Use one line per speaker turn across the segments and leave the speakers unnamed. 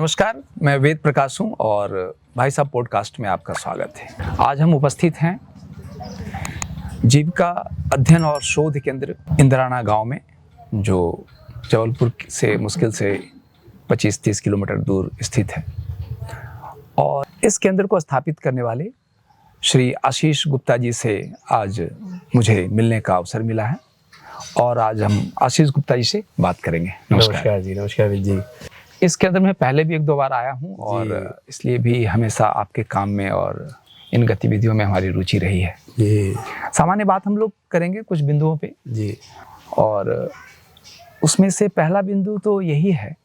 नमस्कार, मैं वेद प्रकाश हूँ और भाई साहब पॉडकास्ट में आपका स्वागत है। आज हम उपस्थित हैं जीविका अध्ययन और शोध केंद्र इंद्राना गांव में, जो जबलपुर से मुश्किल से 25-30 किलोमीटर दूर स्थित है। और इस केंद्र को स्थापित करने वाले श्री आशीष गुप्ता जी से आज मुझे मिलने का अवसर मिला है और आज हम आशीष गुप्ता जी से बात करेंगे।
नमस्कार जी। नमस्कार विद जी।
इस केंद्र में पहले भी 1-2 बार आया हूँ और इसलिए भी हमेशा आपके काम में और इन गतिविधियों में हमारी रुचि रही है
जी।
सामान्य बात हम लोग करेंगे कुछ बिंदुओं पे
जी।
और उसमें से पहला बिंदु तो यही है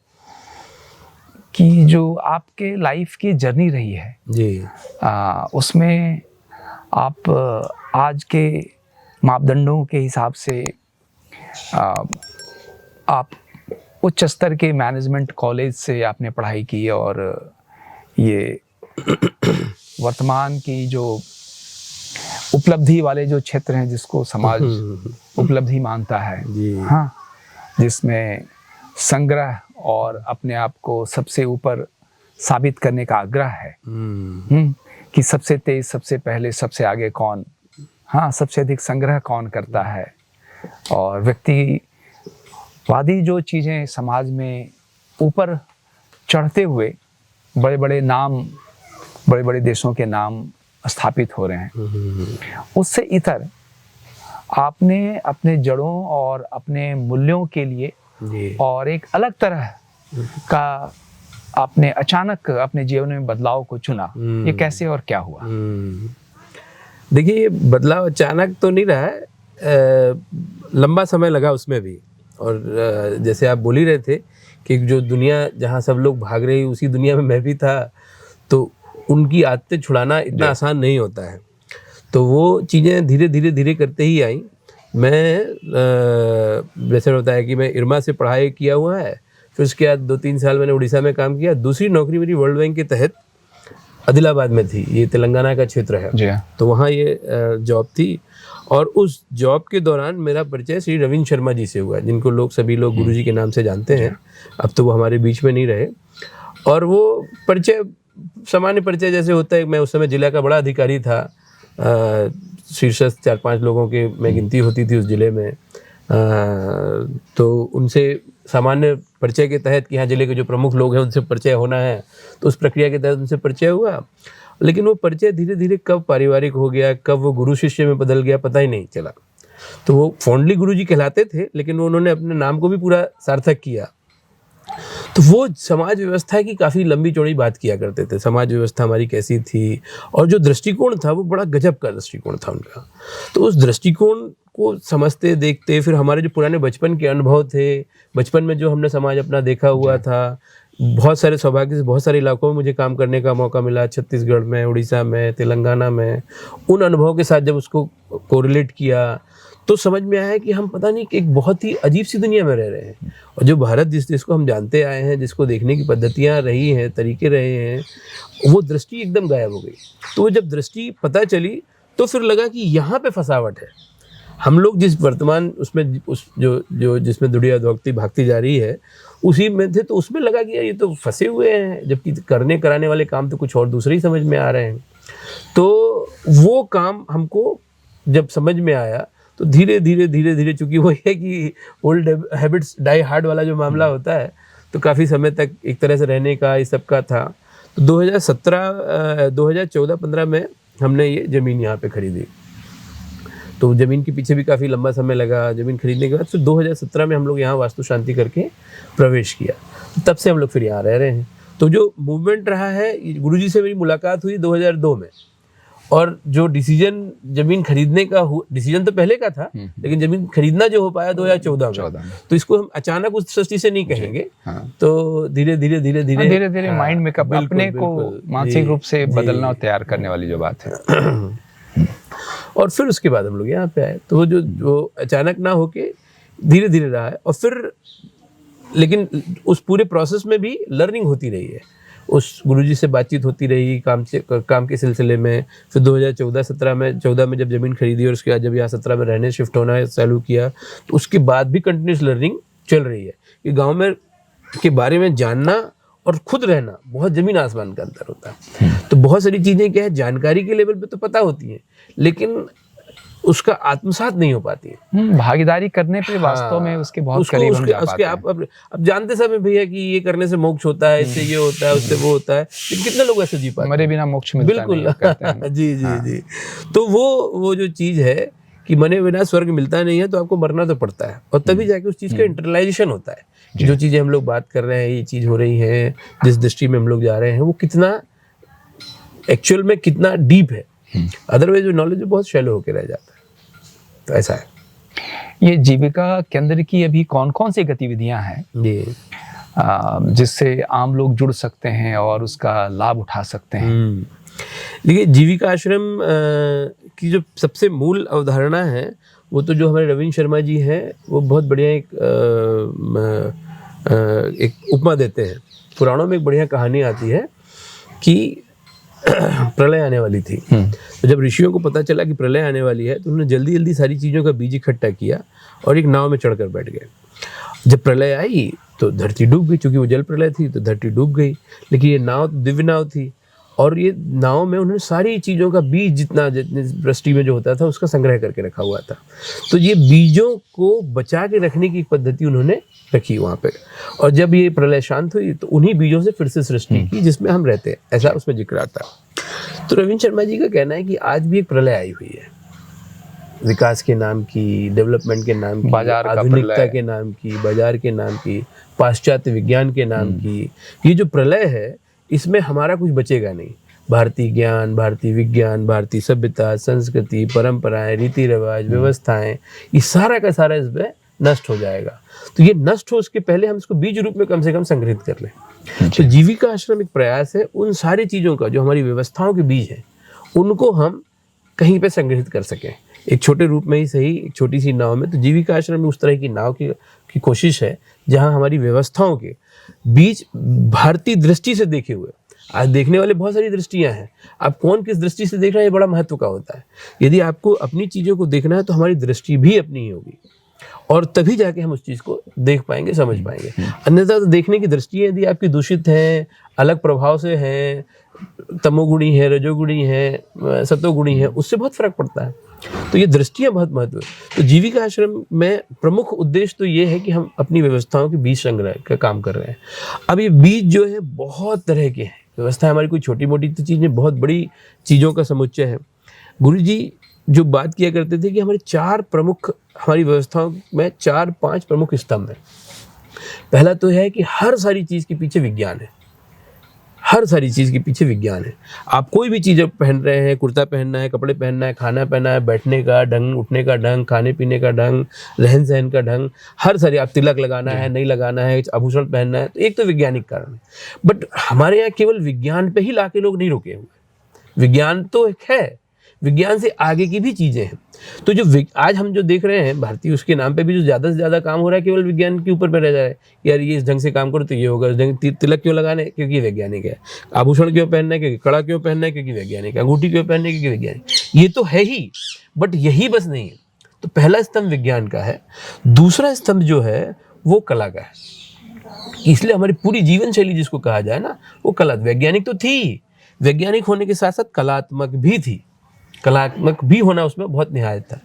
कि जो आपके लाइफ की जर्नी रही है
जी,
उसमें आप आज के मापदंडों के हिसाब से आप उच्च स्तर के मैनेजमेंट कॉलेज से आपने पढ़ाई की और ये वर्तमान की जो उपलब्धि वाले जो क्षेत्र हैं जिसको समाज उपलब्धि मानता है, हाँ, जिसमें संग्रह और अपने आप को सबसे ऊपर साबित करने का आग्रह है कि सबसे तेज, सबसे पहले, सबसे आगे कौन, हाँ, सबसे अधिक संग्रह कौन करता है और व्यक्तिवादी जो चीज़ें समाज में ऊपर चढ़ते हुए बड़े बड़े नाम, बड़े बड़े देशों के नाम स्थापित हो रहे हैं, उससे इतर आपने अपने जड़ों और अपने मूल्यों के लिए और एक अलग तरह का आपने अचानक अपने जीवन में बदलाव को चुना। ये कैसे और क्या हुआ?
देखिए, ये बदलाव अचानक तो नहीं रहा है, लंबा समय लगा उसमें भी। और जैसे आप बोल ही रहे थे कि जो दुनिया जहाँ सब लोग भाग रहे उसी दुनिया में मैं भी था, तो उनकी आदतें छुड़ाना इतना आसान नहीं होता है। तो वो चीज़ें धीरे धीरे धीरे करते ही आई। मैं जैसे होता है कि मैं इरमा से पढ़ाई किया हुआ है, फिर उसके बाद 2-3 साल मैंने उड़ीसा में काम किया। दूसरी नौकरी मेरी वर्ल्ड बैंक के तहत आदिलाबाद में थी, ये तेलंगाना का क्षेत्र है, तो वहाँ ये जॉब थी। और उस जॉब के दौरान मेरा परिचय श्री रविंद्र शर्मा जी से हुआ, जिनको सभी लोग गुरुजी के नाम से जानते हैं। अब तो वो हमारे बीच में नहीं रहे। और वो परिचय सामान्य परिचय जैसे होता है। मैं उस समय जिला का बड़ा अधिकारी था, शीर्षस्थ 4-5 लोगों के मैं गिनती होती थी उस जिले में। तो उनसे सामान्य परिचय के तहत कि हाँ, जिले के जो प्रमुख लोग हैं उनसे परिचय होना है, तो उस प्रक्रिया के तहत उनसे परिचय हुआ। लेकिन वो परिचय धीरे धीरे कब पारिवारिक हो गया, कब वो गुरु शिष्य में बदल गया, पता ही नहीं चला। तो वो फॉन्डली गुरुजी कहलाते थे, लेकिन उन्होंने अपने नाम को भी पूरा सार्थक किया। तो वो समाज व्यवस्था की काफ़ी लंबी चौड़ी बात किया करते थे, समाज व्यवस्था हमारी कैसी थी, और जो दृष्टिकोण था वो बड़ा गजब का दृष्टिकोण था उनका। तो उस दृष्टिकोण को समझते देखते फिर हमारे जो पुराने बचपन के अनुभव थे, बचपन में जो हमने समाज अपना देखा हुआ था, बहुत सारे सौभाग्य से बहुत सारे इलाकों में मुझे काम करने का मौका मिला, छत्तीसगढ़ में, उड़ीसा में, तेलंगाना में। उन अनुभवों के साथ जब उसको कोरिलेट किया तो समझ में आया कि हम पता नहीं एक बहुत ही अजीब सी दुनिया में रह रहे हैं। और जो भारत जिस देश को हम जानते आए हैं, जिसको देखने की पद्धतियाँ रही हैं, तरीके रहे हैं, वो दृष्टि एकदम गायब हो गई। तो जब दृष्टि पता चली तो फिर लगा कि यहाँ पे फसावट है। हम लोग जिस वर्तमान उसमें जो जिसमें दुनिया भागती जा रही है उसी में थे, तो उसमें लगा कि यार ये तो फंसे हुए हैं, जबकि करने कराने वाले काम तो कुछ और दूसरे ही समझ में आ रहे हैं। तो वो काम हमको जब समझ में आया तो धीरे धीरे चूँकि वो है कि ओल्ड हैबिट्स डाई हार्ड वाला जो मामला होता है, तो काफ़ी समय तक एक तरह से रहने का इस सब का था। तो 2014-15 में हमने ये ज़मीन यहाँ पे खरीदी। तो ज़मीन के पीछे भी काफ़ी लंबा समय लगा। ज़मीन खरीदने के बाद फिर 2017 में हम लोग यहाँ वास्तु शांति करके प्रवेश किया। तो तब से हम लोग फिर यहाँ रह रहे हैं। तो जो मूवमेंट रहा है, गुरुजी से मेरी मुलाकात हुई 2002 में, और जो डिसीजन ज़मीन खरीदने का डिसीजन तो पहले का था, लेकिन ज़मीन खरीदना जो हो पाया 2014 में। तो इसको हम अचानक उस दृष्टि से नहीं कहेंगे। तो धीरे धीरे
माइंड मेकअप, अपने को मानसिक रूप से बदलना और तैयार करने वाली जो बात है।
और फिर उसके बाद हम लोग यहाँ पे आए। तो वो जो अचानक ना होके धीरे धीरे रहा है। और फिर लेकिन उस पूरे प्रोसेस में भी लर्निंग होती रही है। उस गुरुजी से बातचीत होती रही काम के सिलसिले में। फिर 2014 में जब ज़मीन खरीदी और उसके बाद जब यहाँ 17 में रहने शिफ्ट होना चालू किया, तो उसके बाद भी कंटिन्यूस लर्निंग चल रही है कि गांव में के बारे में जानना और खुद रहना बहुत जमीन आसमान का अंतर होता है। तो बहुत सारी चीजें क्या है, जानकारी के लेवल पे तो पता होती हैं, लेकिन उसका आत्मसात नहीं हो पाती है।
भागीदारी करने पे वास्तव में उसके बहुत करीब हम जा पाते हैं।
अब जानते सब हैं भैया कि ये करने से मोक्ष होता है, इससे ये होता है, उससे वो होता है, लेकिन कितने लोग ऐसे जी पाते हैं?
मरे बिना मोक्ष मिलता
बिल्कुल
नहीं कहते हैं।
जी जी जी। तो वो जो चीज है कि मरे बिना स्वर्ग मिलता नहीं है, तो आपको मरना तो पड़ता है, और तभी जाके उस चीज का इंटरलाइजेशन होता है कि जो चीजें हम लोग बात कर रहे हैं, ये चीज हो रही है, जिस दृष्टि में हम लोग जा रहे हैं, वो कितना एक्चुअल में कितना डीप है। अदरवाइज जो नॉलेज बहुत शैलो होकर रह जाता है। तो ऐसा है।
ये जीविका केंद्र की अभी कौन कौन सी गतिविधियां हैं
जी,
जिससे आम लोग जुड़ सकते हैं और उसका लाभ उठा सकते हैं?
देखिए, जीविका आश्रम की जो सबसे मूल अवधारणा है, वो तो जो हमारे रविंद्र शर्मा जी हैं, वो बहुत बढ़िया एक उपमा देते हैं। पुराणों में एक बढ़िया कहानी आती है कि प्रलय आने वाली थी। तो जब ऋषियों को पता चला कि प्रलय आने वाली है, तो उन्होंने जल्दी जल्दी सारी चीज़ों का बीज इकट्ठा किया और एक नाव में चढ़कर बैठ गए। जब प्रलय आई तो धरती डूब गई, क्योंकि वो जल प्रलय थी तो धरती डूब गई। लेकिन ये नाव दिव्य नाव थी, और ये नाव में उन्होंने सारी चीज़ों का बीज जितने वृष्टि में जो होता था उसका संग्रह करके रखा हुआ था। तो ये बीजों को बचा के रखने की पद्धति उन्होंने रखी वहाँ पे। और जब ये प्रलय शांत हुई तो उन्हीं बीजों से फिर से सृष्टि की जिसमें हम रहते हैं, ऐसा उसमें जिक्र आता है। तो रविंद्र शर्मा जी का कहना है कि आज भी एक प्रलय आई हुई है, विकास के नाम की, डेवलपमेंट के नाम की,
बाजार का
आधुनिकता के नाम की, बाजार के नाम की, पाश्चात्य विज्ञान के नाम की। ये जो प्रलय है, इसमें हमारा कुछ बचेगा नहीं। भारतीय ज्ञान, भारतीय विज्ञान, भारतीय सभ्यता, संस्कृति, परंपराएं, रीति रिवाज, व्यवस्थाएं, ये सारा का सारा इसमें नष्ट हो जाएगा। तो ये नष्ट हो उसके पहले हम इसको बीज रूप में कम से कम संग्रहित कर लें। तो जीविका आश्रम एक प्रयास है उन सारी चीज़ों का, जो हमारी व्यवस्थाओं के बीज हैं, उनको हम कहीं पे संग्रहित कर सकें, एक छोटे रूप में ही सही, एक छोटी सी नाव में। तो जीविका आश्रम में उस तरह की नाव की कोशिश है जहां हमारी व्यवस्थाओं के बीच भारतीय दृष्टि से देखे हुए, आज देखने वाले बहुत सारी दृष्टियां हैं, आप कौन किस दृष्टि से देख रहे हैं, ये बड़ा महत्व का होता है। यदि आपको अपनी चीज़ों को देखना है तो हमारी दृष्टि भी अपनी ही होगी, और तभी जाके हम उस चीज़ को देख पाएंगे, समझ पाएंगे। अन्यथा तो देखने की दृष्टि यदि आपकी दूषित है, अलग प्रभाव से है, तमोगुणी है, रजोगुणी है, सतोगुणी है, उससे बहुत फर्क पड़ता है। तो ये दृष्टियाँ बहुत महत्व है। तो जीविका आश्रम में प्रमुख उद्देश्य तो ये है कि हम अपनी व्यवस्थाओं के बीज संग्रह का काम कर रहे हैं। अब ये बीज जो है बहुत तरह के हैं। व्यवस्था हमारी कोई छोटी मोटी तो चीज़ नहीं, बहुत बड़ी चीज़ों का समुच्चय है। गुरुजी जो बात किया करते थे कि हमारी व्यवस्थाओं में 4-5 प्रमुख स्तंभ हैं। पहला तो है कि हर सारी चीज़ के पीछे विज्ञान है, हर सारी चीज़ के पीछे विज्ञान है। आप कोई भी चीज़ पहन रहे हैं, कुर्ता पहनना है, कपड़े पहनना है, खाना पहनना है, बैठने का ढंग, उठने का ढंग, खाने पीने का ढंग, रहन सहन का ढंग, हर सारी, आप तिलक लगाना है, नहीं लगाना है, आभूषण पहनना है, तो एक तो वैज्ञानिक कारण है। बट हमारे यहाँ केवल विज्ञान पे ही लाके लोग नहीं रुके हुए। विज्ञान तो एक है, विज्ञान से आगे की भी चीज़ें हैं। तो जो आज हम जो देख रहे हैं भारतीय, उसके नाम पे भी जो ज़्यादा से ज़्यादा काम हो रहा है केवल विज्ञान के ऊपर में रह जा रहा है। यार ये इस ढंग से काम करो तो ये होगा, इस ढंग तिलक क्यों लगाने, क्योंकि वैज्ञानिक है। आभूषण क्यों पहनना है, क्योंकि कड़ा क्यों पहनना है, क्योंकि वैज्ञानिक है। अंगूठी क्यों पहनना है, क्योंकि वैज्ञानिक। ये तो है ही, बट यही बस नहीं है। तो पहला स्तंभ विज्ञान का है। दूसरा स्तंभ जो है वो कला का है, इसलिए हमारी पूरी जीवन शैली जिसको कहा जाए ना, वो कला, वैज्ञानिक तो थी, वैज्ञानिक होने के साथ साथ कलात्मक भी थी, कलात्मक भी होना उसमें बहुत निहायत था।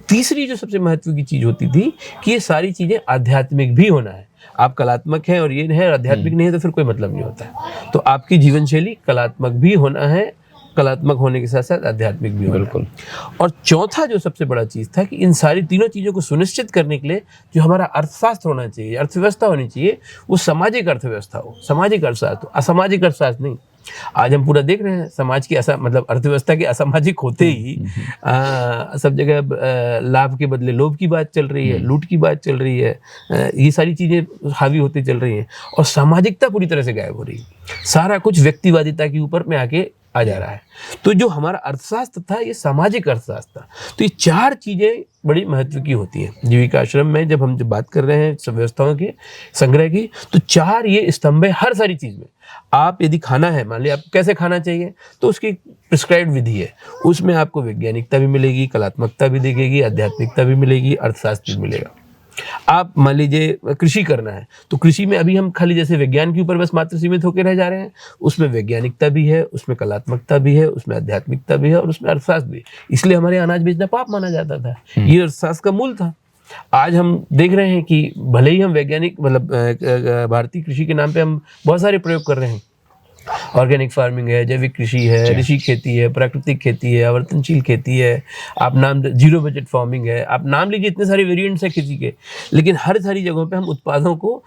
तीसरी जो सबसे महत्व की चीज़ होती थी कि ये सारी चीज़ें आध्यात्मिक भी होना है। आप कलात्मक हैं और ये है आध्यात्मिक नहीं है तो फिर कोई मतलब नहीं होता है। तो आपकी जीवन शैली कलात्मक भी होना है, कलात्मक होने के साथ साथ आध्यात्मिक भी होना है। और चौथा जो सबसे बड़ा चीज़ था कि इन सारी तीनों चीज़ों को सुनिश्चित करने के लिए जो हमारा अर्थशास्त्र होना चाहिए, अर्थव्यवस्था होनी चाहिए, वो सामाजिक अर्थव्यवस्था हो। सामाजिक अर्थशास्त्र, असामाजिक अर्थशास्त्र नहीं। आज हम पूरा देख रहे हैं समाज की मतलब अर्थव्यवस्था के असामाजिक होते ही सब जगह लाभ के बदले लोभ की बात चल रही है, लूट की बात चल रही है, ये सारी चीज़ें हावी होती चल रही हैं और सामाजिकता पूरी तरह से गायब हो रही है। सारा कुछ व्यक्तिवादिता के ऊपर में आके आ जा रहा है। तो जो हमारा अर्थशास्त्र था ये सामाजिक अर्थशास्त्र था। तो ये चार चीज़ें बड़ी महत्व की होती हैं जीविका आश्रम में। जब हम बात कर रहे हैं व्यवस्थाओं के संग्रह की, तो चार ये स्तंभ है हर सारी चीज़ में। आप यदि खाना है, मान लिया आपको कैसे खाना चाहिए, तो उसकी प्रिस्क्राइब्ड विधि है, उसमें आपको वैज्ञानिकता भी मिलेगी, कलात्मकता भी दिखेगी, आध्यात्मिकता भी मिलेगी, अर्थशास्त्र भी मिलेगा। आप मान लीजिए कृषि करना है, तो कृषि में अभी हम खाली जैसे विज्ञान के ऊपर बस मात्र सीमित होकर रह जा रहे हैं। उसमें वैज्ञानिकता भी है, उसमें कलात्मकता भी है, उसमें आध्यात्मिकता भी है और उसमें अर्थशास्त्र भी। इसलिए हमारे अनाज बेचना पाप माना जाता था, ये अर्थशास्त्र का मूल था। आज हम देख रहे हैं कि भले ही हम वैज्ञानिक मतलब भारतीय कृषि के नाम पे हम बहुत सारे प्रयोग कर रहे हैं, ऑर्गेनिक फार्मिंग है, जैविक कृषि है, ऋषि खेती है, प्राकृतिक खेती है, आवर्तनशील खेती है, आप नाम जीरो बजट फार्मिंग है, आप नाम लीजिए, इतने सारे वेरिएंट्स हैं खेती के। लेकिन हर सारी जगहों पे हम उत्पादों को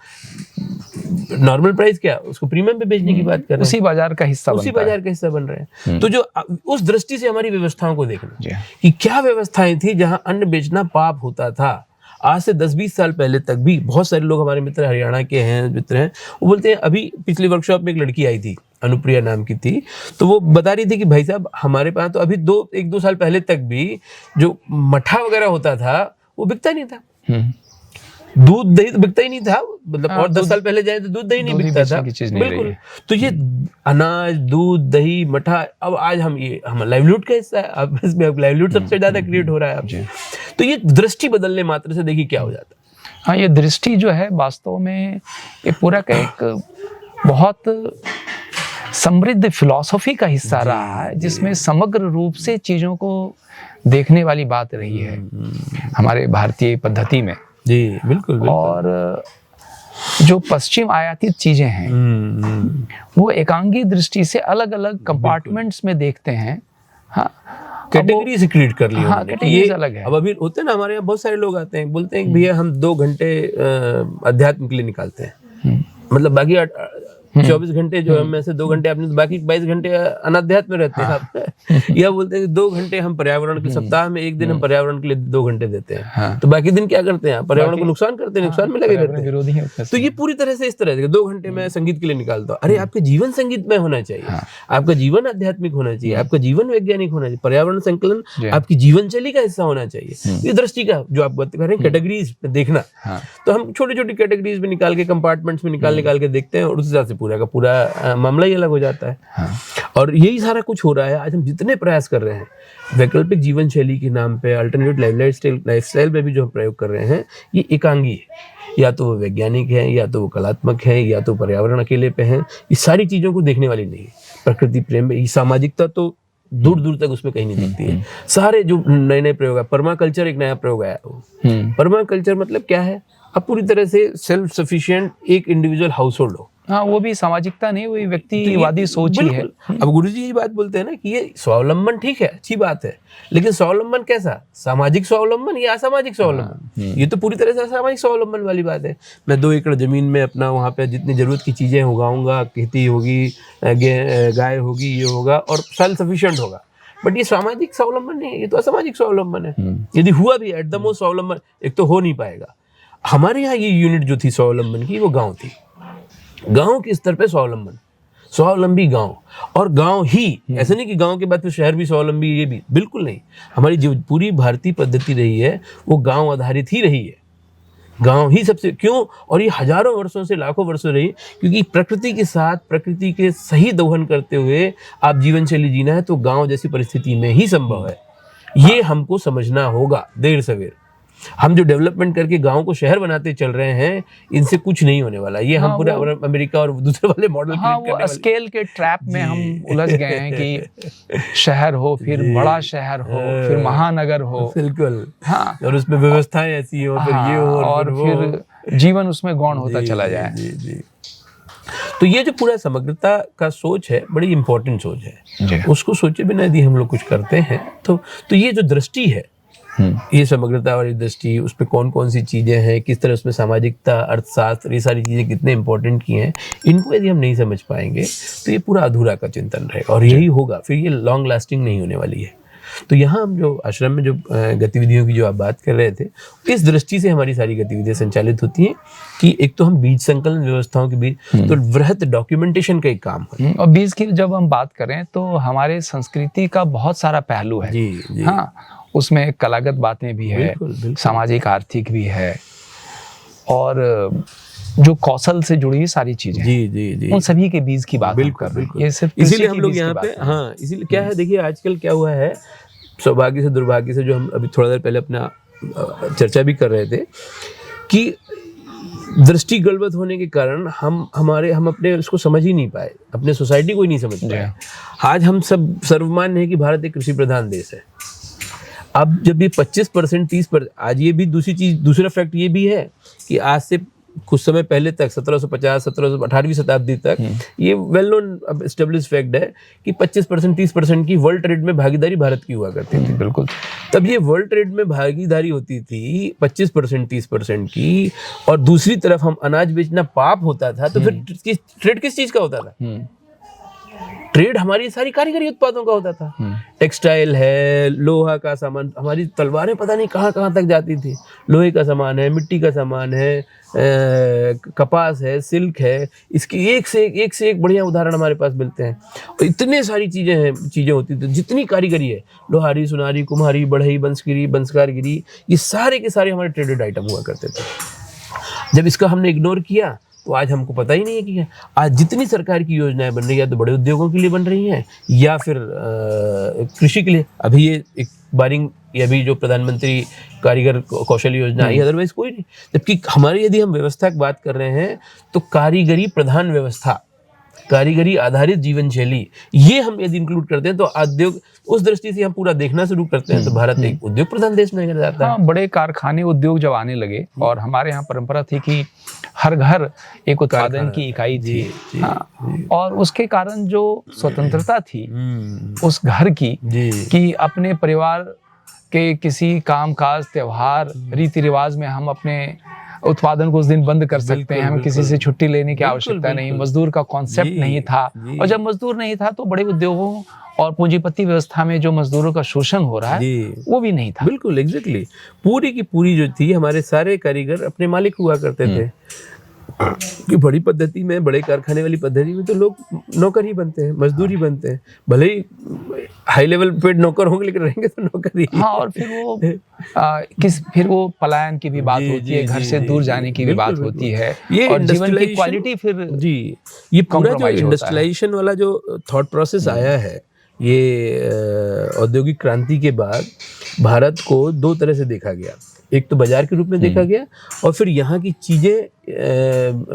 नॉर्मल प्राइस क्या उसको प्रीमियम पे बेचने की बात कर रहे हैं,
उसी बाजार का हिस्सा
उसी बाजार का हिस्सा बन रहे हैं। तो जो उस दृष्टि से हमारी व्यवस्थाओं को देखना कि क्या व्यवस्थाएं थी जहां अन्न बेचना पाप होता था। आज से 10-20 साल पहले तक भी बहुत सारे लोग, हमारे मित्र हरियाणा के हैं, मित्र हैं, वो बोलते हैं, अभी पिछली वर्कशॉप में एक लड़की आई थी, अनुप्रिया नाम की थी, तो वो बता रही थी कि भाई साहब हमारे पास तो अभी 1-2 साल पहले तक भी जो मठा वगैरह होता था वो बिकता नहीं था, दूध दही तो बिकता ही नहीं था, मतलब और 10 साल पहले जाए तो दूध दही नहीं बिकता था, बिल्कुल। तो ये अनाज, दूध, दही, मठा, अब आज हम लाइवलीहुड का हिस्सा है, अब इसमें लाइवलीहुड सबसे ज्यादा क्रिएट हो रहा है अब। तो ये दृष्टि बदलने मात्र से देखिए क्या हो जाता है।
हाँ, ये दृष्टि जो है वास्तव में ये पूरा का एक बहुत समृद्ध फिलॉसफी का हिस्सा रहा है, जिसमें समग्र रूप से चीजों को देखने वाली बात रही है हमारे भारतीय पद्धति में।
जी बिल्कुल, बिल्कुल।
और जो पश्चिम आयातित चीजें हैं वो एकांगी दृष्टि से अलग अलग कंपार्टमेंट्स में देखते हैं। हाँ,
कैटेगरी से क्रिएट कर लिया।
हाँ, कैटेगरी अलग है।
अब अभी होते हैं ना, हमारे यहाँ बहुत सारे लोग आते हैं, बोलते हैं कि भैया हम 2 घंटे अध्यात्म के लिए निकालते हैं, मतलब बाकी 24 घंटे जो हम में से 2 घंटे अपने, बाकी 22 घंटे अनाध्यात्म में रहते हैं आप। या बोलते हैं कि 2 घंटे हम पर्यावरण के, सप्ताह में 1 दिन हम पर्यावरण के लिए 2 घंटे देते हैं, तो बाकी दिन क्या करते हैं, पर्यावरण को नुकसान करते हैं, नुकसान में लगे रहते
विरोधी है।
हैं। तो ये पूरी तरह से इस तरह से 2 घंटे में संगीत के लिए निकालता हूँ। अरे आपका जीवन संगीत में होना चाहिए, आपका जीवन आध्यात्मिक होना चाहिए, आपका जीवन वैज्ञानिक होना चाहिए, पर्यावरण संकलन आपकी जीवन शैली का हिस्सा होना चाहिए। ये दृष्टि का जो आप बात कर रहे हैं, कैटेगरीज में देखना, तो हम छोटी छोटी कैटेगरीज में निकाल के, कंपार्टमेंट्स में निकाल के देखते हैं, और उस हिसाब से पूरा का पूरा मामला ही अलग हो जाता है। और यही सारा कुछ हो रहा है। आज हम जितने प्रयास कर रहे हैं वैकल्पिक जीवन शैली के नाम पे, अल्टरनेटिव लाइफस्टाइल पे भी जो हम प्रयोग कर रहे हैं, ये एकांगी है, या तो वो वैज्ञानिक है, या तो वो कलात्मक है, या तो पर्यावरण अकेले पे है। ये सारी चीजों को देखने वाली नहीं है। प्रकृति प्रेम में सामाजिकता तो दूर दूर तक उसमें कहीं नहीं दिखती है। सारे जो नए नए प्रयोग है, पर्माकल्चर एक नया प्रयोग आया। पर्माकल्चर मतलब क्या है, अब पूरी तरह से सेल्फ सफिशिएंट एक इंडिविजुअल हाउस होल्ड हो।
हाँ, वो भी सामाजिकता नहीं, वही व्यक्तिवादी सोच ही है।
अब गुरुजी यही बात बोलते हैं ना कि ये स्वावलंबन ठीक है, अच्छी बात है, लेकिन स्वावलंबन कैसा, सामाजिक स्वावलंबन या असामाजिक स्वावलंबन? ये तो पूरी तरह से असामाजिक स्वावलंबन वाली बात है। मैं 2 एकड़ जमीन में अपना वहाँ पे जितनी जरूरत की चीजें उगाऊंगा, खेती होगी, गाय होगी, ये होगा, और सेल्फ सफिशिएंट होगा। बट ये सामाजिक स्वावलंबन नहीं है, ये तो असामाजिक स्वावलंबन है। यदि हुआ भी एट द मोस्ट स्वावलंबन, एक तो हो नहीं पाएगा। हमारे यहाँ ये यूनिट जो थी स्वावलंबन की, वो गाँव थी। गांव के स्तर पे स्वावलंबी गांव, और गांव ही, ऐसा नहीं कि गांव के बाद फिर शहर भी स्वावलंबी, ये भी बिल्कुल नहीं। हमारी जो पूरी भारतीय पद्धति रही है वो गांव आधारित ही रही है। गांव ही सबसे, क्यों, और ये हजारों वर्षों से, लाखों वर्षों रही, क्योंकि प्रकृति के साथ, प्रकृति के सही दोहन करते हुए आप जीवन शैली जीना है तो गांव जैसी परिस्थिति में ही संभव है। ये हमको समझना होगा देर सवेर। हम जो डेवलपमेंट करके गांव को शहर बनाते चल रहे हैं, इनसे कुछ नहीं होने वाला। ये हम पूरा अमेरिका और दूसरे वाले मॉडल
वो स्केल के ट्रैप में हम उलझ गए हैं कि शहर हो, फिर बड़ा शहर हो, फिर महानगर हो,
बिल्कुल,
हाँ,
और उसमें व्यवस्थाएं ऐसी हो, फिर ये हो,
और फिर जीवन उसमें गौण होता चला जाए।
जी। तो ये जो पूरा समग्रता का सोच है, बड़ी इंपॉर्टेंट सोच है। उसको सोचे बिना यदि हम लोग कुछ करते हैं तो ये जो दृष्टि है, ये समग्रता वाली दृष्टि, उस पर कौन कौन सी चीजें हैं, किस तरह उसमें सामाजिकता, अर्थशास्त्र, ये सारी चीजें कितने इंपॉर्टेंट की हैं, इनको यदि हम नहीं समझ पाएंगे तो ये पूरा अधूरा का चिंतन रहेगा, और यही होगा, फिर ये लॉन्ग लास्टिंग नहीं होने वाली है। तो यहाँ हम जो आश्रम में जो गतिविधियों की जो आप बात कर रहे थे, इस दृष्टि से हमारी सारी गतिविधियां संचालित होती हैं कि एक तो हम बीज संकलन व्यवस्थाओं के बीच तो वृहत डॉक्यूमेंटेशन का एक काम है।
और बीज की जब हम बात करें तो हमारे संस्कृति का बहुत सारा पहलू है।
जी।
हाँ, उसमें कलागत बातें भी है,
बिल्कुल।
सामाजिक आर्थिक भी है, और जो कौशल से जुड़ी सारी चीजें,
जी,
उन सभी के बीज की बात कर रहे हैं। ये सिर्फ
इसीलिए हम लोग यहाँ पे, हाँ, इसीलिए क्या है, देखिए आजकल क्या हुआ है, सौभाग्य से दुर्भाग्य से, जो हम अभी थोड़ा देर पहले अपना चर्चा भी कर रहे थे कि दृष्टि गलत होने के कारण हम अपने उसको समझ ही नहीं पाए, अपने सोसाइटी को ही नहीं समझ पाए। आज हम सब सर्वमान्य है कि भारत एक कृषि प्रधान देश है। अब जब ये 25% 30%, आज ये भी दूसरा फैक्ट ये भी है कि आज से कुछ समय पहले तक 1750 18वीं शताब्दी तक ये वेल नोन अब एस्टेब्लिश फैक्ट है कि 25% 30% की वर्ल्ड ट्रेड में भागीदारी भारत की हुआ करती थी।
बिल्कुल।
तब ये वर्ल्ड ट्रेड में भागीदारी होती थी 25% 30% की, और दूसरी तरफ हम अनाज बेचना पाप होता था, तो फिर ट्रेड किस चीज का होता था? ट्रेड हमारी सारी कारीगरी उत्पादों का होता था। टेक्सटाइल है, लोहा का सामान, हमारी तलवारें पता नहीं कहाँ कहाँ तक जाती थी, लोहे का सामान है, मिट्टी का सामान है, कपास है, सिल्क है, इसकी एक से एक बढ़िया उदाहरण हमारे पास मिलते हैं। और इतने सारी चीजें होती थी, जितनी कारीगरी है, लोहारी, सुनारी, कुम्हारी, बढ़ई, बंसगिरी, बंसकारगिरी, ये सारे के सारे हमारे ट्रेडेड आइटम हुआ करते थे। जब इसका हमने इग्नोर किया तो आज हमको पता ही नहीं है कि आज जितनी सरकार की योजनाएं बन रही है, या तो बड़े उद्योगों के लिए बन रही हैं या फिर कृषि के लिए। अभी ये एक बारिंग, ये अभी जो प्रधानमंत्री कारीगर कौशल योजना आई, अदरवाइज कोई नहीं। जबकि हमारी यदि हम व्यवस्था की बात कर रहे हैं तो कारीगरी प्रधान व्यवस्था, कारीगरी आधारित जीवन शैली, ये हम यदि इंक्लूड करते हैं तो उद्योग, उस दृष्टि से हम पूरा देखना शुरू करते हैं तो भारत एक उद्योग प्रधान देश नहीं जाता है।
हाँ, बड़े कारखाने उद्योग जब आने लगे, और हमारे यहाँ परंपरा थी कि हर घर एक उत्पादन की इकाई थी। हाँ, और उसके कारण जो स्वतंत्रता थी उस घर की, कि अपने परिवार के किसी काम काज, त्योहार, रीति रिवाज में हम अपने उत्पादन को उस दिन बंद कर सकते हैं, हमें किसी से छुट्टी लेने की आवश्यकता नहीं, मजदूर का कॉन्सेप्ट नहीं था। और जब मजदूर नहीं था तो बड़े उद्योगों और पूंजीपति व्यवस्था में जो मजदूरों का शोषण हो रहा है वो भी नहीं था।
बिल्कुल, एग्जैक्टली। पूरी की पूरी जो थी, हमारे सारे कारीगर अपने मालिक हुआ करते थे। कि बड़ी पद्धति में, बड़े कारखाने वाली पद्धति में तो लोग नौकर ही बनते हैं, मजदूर ही बनते हैं, भले ही हाई लेवल पे नौकर होंगे लेकिन रहेंगे तो नौकर ही।
हाँ, और फिर वो पलायन की भी बात होती है, घर से दूर जाने की भी बात होती है, और जीवन की क्वालिटी फिर
ये पूरा जो इंडस्ट्रियलाइजेशन वाला जो थॉट प्रोसेस आया है, ये औद्योगिक क्रांति के बाद भारत को दो तरह से देखा गया। एक तो बाजार के रूप में देखा गया, और फिर यहाँ की चीजें